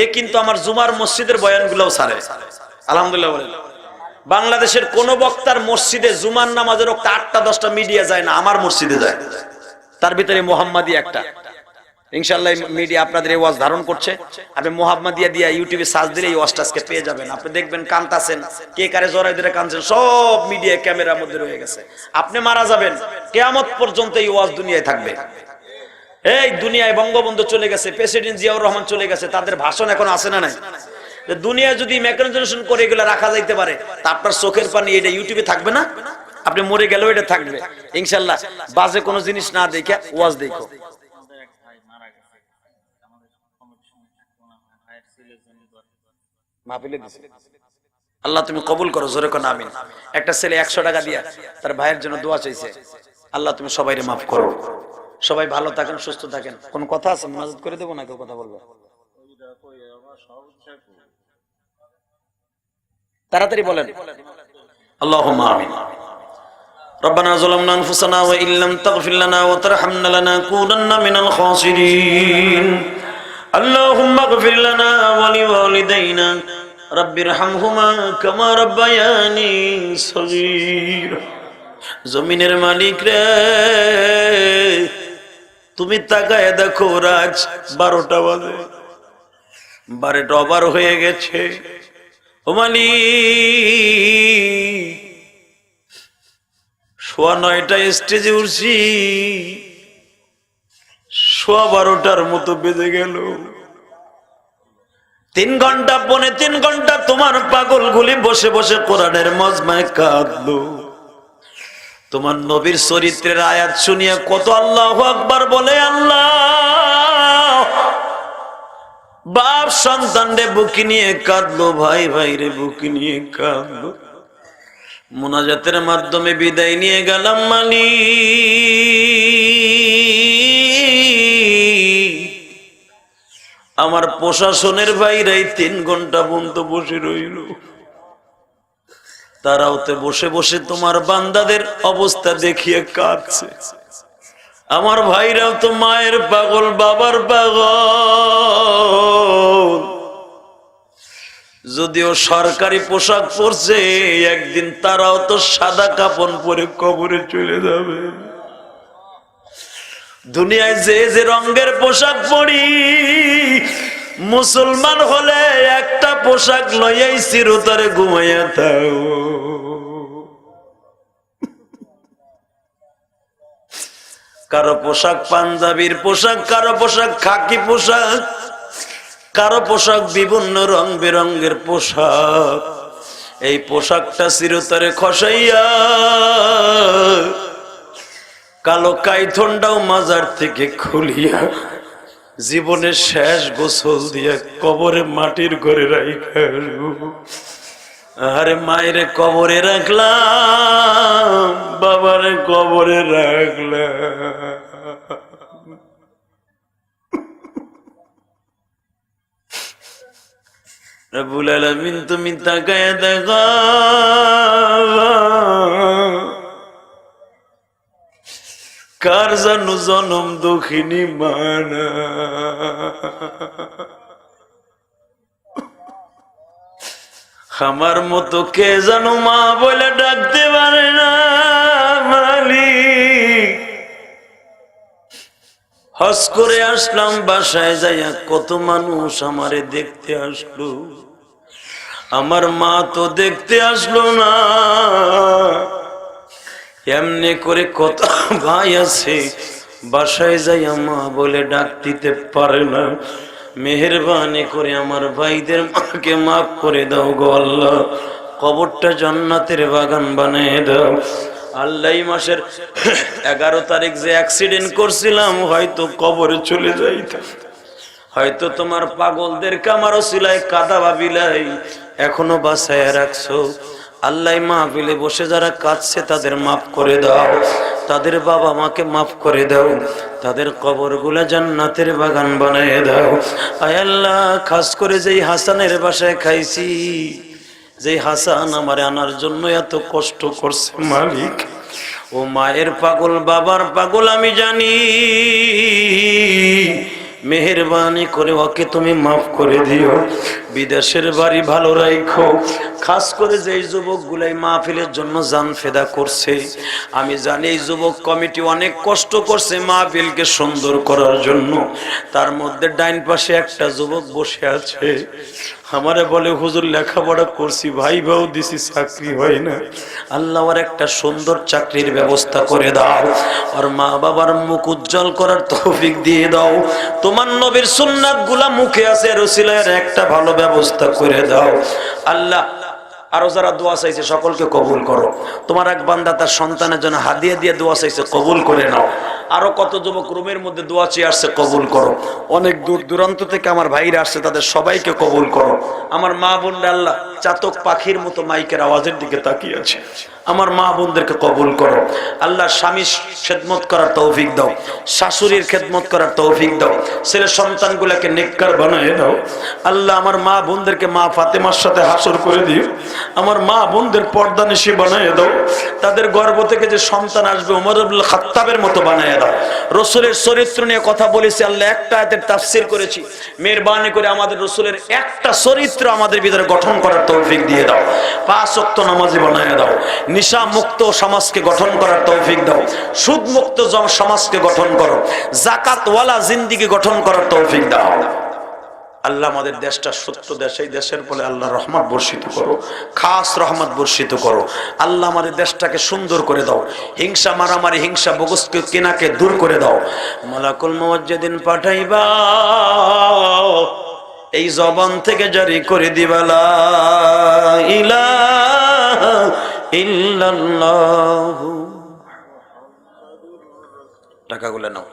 এ কিন্তু আমার জুমার মসজিদের বয়ানগুলোও ছাড়ে, আলহামদুলিল্লাহ বলেন। বাংলাদেশের কোন বক্তার মসজিদে জুমার নামাজের রক্ত 8টা-10টা মিডিয়া যায় না, আমার মসজিদে যায়। তার ভিতরে মোহাম্মদিয়া একটা। ইনশাআল্লাহ মিডিয়া আপনাদের এই ওয়াজ ধারণ করছে। আপনি মোহাম্মদিয়া দিয়ে ইউটিউবে সার্চ দিলে এই ওয়াজটা আজকে পেয়ে যাবেন। আপনি দেখবেন কান্তাছেন, কে কারে জড়াই ধরে কাঁদছেন, সব মিডিয়া ক্যামেরার মধ্যে রয়ে গেছে। আপনি মারা যাবেন, কিয়ামত পর্যন্ত এই ওয়াজ দুনিয়ায় থাকবে। এই দুনিয়ায় বঙ্গবন্ধু চলে গেছে, প্রেসিডেন্ট জিয়াউর রহমান চলে গেছে, তাদের ভাষণ এখন আছে না নাই? দুনিয়া যদি মেকানাইজেশন করে এগুলো রাখা যাইতে পারে, তা আপনার চোখের পানি এটা ইউটিউবে থাকবে না? আপনি মরে গেলেও এটা থাকবে ইনশাআল্লাহ। বাজে কোনো জিনিস না দেখে ওয়াজ দেখো। আল্লাহ তুমি কবুল করো, জোরে কোন আমিন। একটা ছেলে 100 টাকা দিয়া তার ভাইয়ের জন্য দোয়া চাইছে, আল্লাহ তুমি সবাইরে মাফ করো। সবাই ভালো থাকেন, সুস্থ থাকেন। কোন কথা আছে মুনাজাত করে দেবো না, কেউ কথা বলবে? তাড়াতাড়ি বলেন। আল্লাহুম্মা আমিন। ربنا ظلمنا انفسنا وان لم تغفر لنا وترحمنا لنكونن من الخاسرين اللهم اغفر لنا ولوالدينا رب ارحمهما كما ربياني صغيرا। জমিনের মালিক রে, তুমি তাকায় দেখো, রাত 12টা বাজে, 12টা ওভার হয়ে গেছে। ও মালিক, 9:15 স্টেজে উঠছি, 12:15 মতো বেজে গেল। 3 ঘন্টা, 3.5 ঘন্টা তোমার পাগল গুলি বসে বসে কোরআনের মজমায় কাঁদলো। তোমার নবীর চরিত্রের আয়াত শুনিয়ে কত আল্লাহু আকবার বলে। আল্লাহ, বাপ সন্তান রে বুকে নিয়ে কাঁদলো, ভাই ভাই রে বুকে নিয়ে কাঁদলো। মুনাজাতের মাধ্যমে বিদায় নিয়ে গেলাম। আমার প্রশাসনের ভাইরাই 3 ঘন্টা পর্যন্ত বসে রইল। তারাও তো বসে বসে তোমার বান্দাদের অবস্থা দেখিয়ে কাঁদছে। আমার ভাইরাও তো মায়ের পাগল, বাবার পাগল। যদিও সরকারি পোশাক পরছে, একদিন তারাও তো সাদা কাপড় পরে কবরে চলে যাবে। দুনিয়ায় যে যে রঙের পোশাক পরি, মুসলমান হলে একটা পোশাক লইয়াই চিরতরে ঘুমাইয়া থাও। কারো পোশাক পাঞ্জাবির পোশাক, কারো পোশাক খাকি পোশাক, কারো পোশাক বিভিন্ন রং বেরঙের পোশাক। এই পোশাকটা চিরতরে খসাইয়া কালো কাইথনটাও মাজার থেকে খুলিয়া জীবনের শেষ গোসল দিয়া কবরে মাটির ঘরে রাইখা, আরে মায়েরে কবরে রাখলাম, বাবারে কবরে রাখলাম। রব্বুল আলামিন তুমি তাকায়া দেখা, কার জানো জনম দুঃখিনী মানা, আমার মতো কে জানো মা বলে ডাকতে পারে না। মালিক, হজ করে আসলাম, বাসায় যাইয়া কত মানুষ আমারে দেখতে আসলো, আমার মা তো দেখতে আসলো না। এমনি করে কত ভাই আছে বাসায় যাইয়া মা বলে ডাক দিতে পারে না। মেহেরবানি করে আমার ভাইদের মাকে মাফ করে দাও গো আল্লাহ, কবরটা জান্নাতের বাগান বানিয়ে দাও আল্লাহ। এই মাসের 11 তারিখ যে অ্যাক্সিডেন্ট করছিলাম, হয়তো কবরে চলে যাইতাম, হয়তো তোমার পাগলদেরকে আমার ওসিলায় কাদা ভাবিলাই এখনো বাঁচায় রাখছো আল্লাহ। মাহফিলে বসে যারা কাঁদছে তাদের মাফ করে দাও, তাদের বাবা মাকে মাফ করে দাও, তাদের কবরগুলা জান্নাতের বাগান বানিয়ে দাও। আয় আল্লাহ, খাস করে যেই হাসানের বাসায় খাইছি, যেই হাসান আমারে আনার জন্য এত কষ্ট করছে, মালিক ও মায়ের পাগল, বাবার পাগল আমি জানি, মেহেরবানি করে ওকে তুমি মাফ করে দিও, বিদেশের বাড়ি ভালো রাখো। খাস করে যেই যুবক গুলাই মাহফিলের জন্য জান ফেদা করছে, আমি জানি এই যুবক কমিটি অনেক কষ্ট করছে মাহফিলকে সুন্দর করার জন্য। তার মধ্যে ডাইন পাশে একটা যুবক বসে আছে, আমারে বলে হুজুর লেখাপড়া করছি, ভাই ভাও দিছি, চাকরি হয় না, আল্লাহ ওর একটা সুন্দর চাকরির ব্যবস্থা করে দাও, আর মা বাবার মুখ উজ্জ্বল করার তৌফিক দিয়ে দাও। তোমার নবীর সুন্নাত গুলা মুখে আছে, রসিলার একটা ভালো ব্যবস্থা করে দাও আল্লাহ। আরো যারা দোয়া চাইছে সকলকে কবুল করো। তোমার এক বান্দা তার সন্তানের জন্য হাদিয়া দিয়ে দোয়া চাইছে, কবুল করে নাও। আরো কত যুবক রুমের মধ্যে দোয়া চেয়ে আসছে, কবুল করো। অনেক দূর দূরান্ত থেকে আমার ভাইরা আসছে, তাদের সবাইকে কবুল করো। আমার মা বোনরা আল্লাহ চাতক পাখির মতো মাইকের আওয়াজের দিকে তাকিয়ে আছে, আমার মা বোনদেরকে কবুল করো আল্লাহ। স্বামীর খেদমত করার তৌফিক দাও, শাশুড়ির খেদমত করার তৌফিক দাও, ছেলে সন্তানগুলোকে নেককার বানিয়ে দাও আল্লাহ। আমার মা বোনদেরকে মা ফাতেমার সাথে হাসর করে দিও, আমার মা বোনদের পর্দানিশী বানিয়ে দাও, তাদের গর্ভ থেকে যে সন্তান আসবে ওমর ইবনে খাত্তাবের মতো বানিয়ে দাও। রসুলের চরিত্র নিয়ে কথা বলেছি আল্লাহ, একটা আয়াতের তাফসীর করেছি, মেহেরবানি করে আমাদের রসুলের একটা চরিত্র আমাদের ভিতরে গঠন করার তৌফিক দিয়ে দাও। 5 ওয়াক্ত নামাজি বানিয়ে দাও, নিশা মুক্ত সমাজকে গঠন করার তৌফিক দাও, সুদ মুক্ত সমাজকে গঠন করো, যাকাত ওয়ালা জিন্দেগি গঠন করার তৌফিক দাও আল্লাহ। আমাদের দেশটা সত্য দেশ, এই দেশের বলে আল্লাহ রহমত বর্ষিত করো, খাস রহমত বর্ষিত করো আল্লাহ। আমাদের দেশটাকে সুন্দর করে দাও, হিংসা মারামারি, হিংসা বগসকে কেনাকে দূর করে দাও। মালাকুল মউত যেদিন পাঠাইবা এই জবান থেকে জারি করে দিবা লা ইলাহা ইল্লাল্লাহু। টাকাগুলো নাও।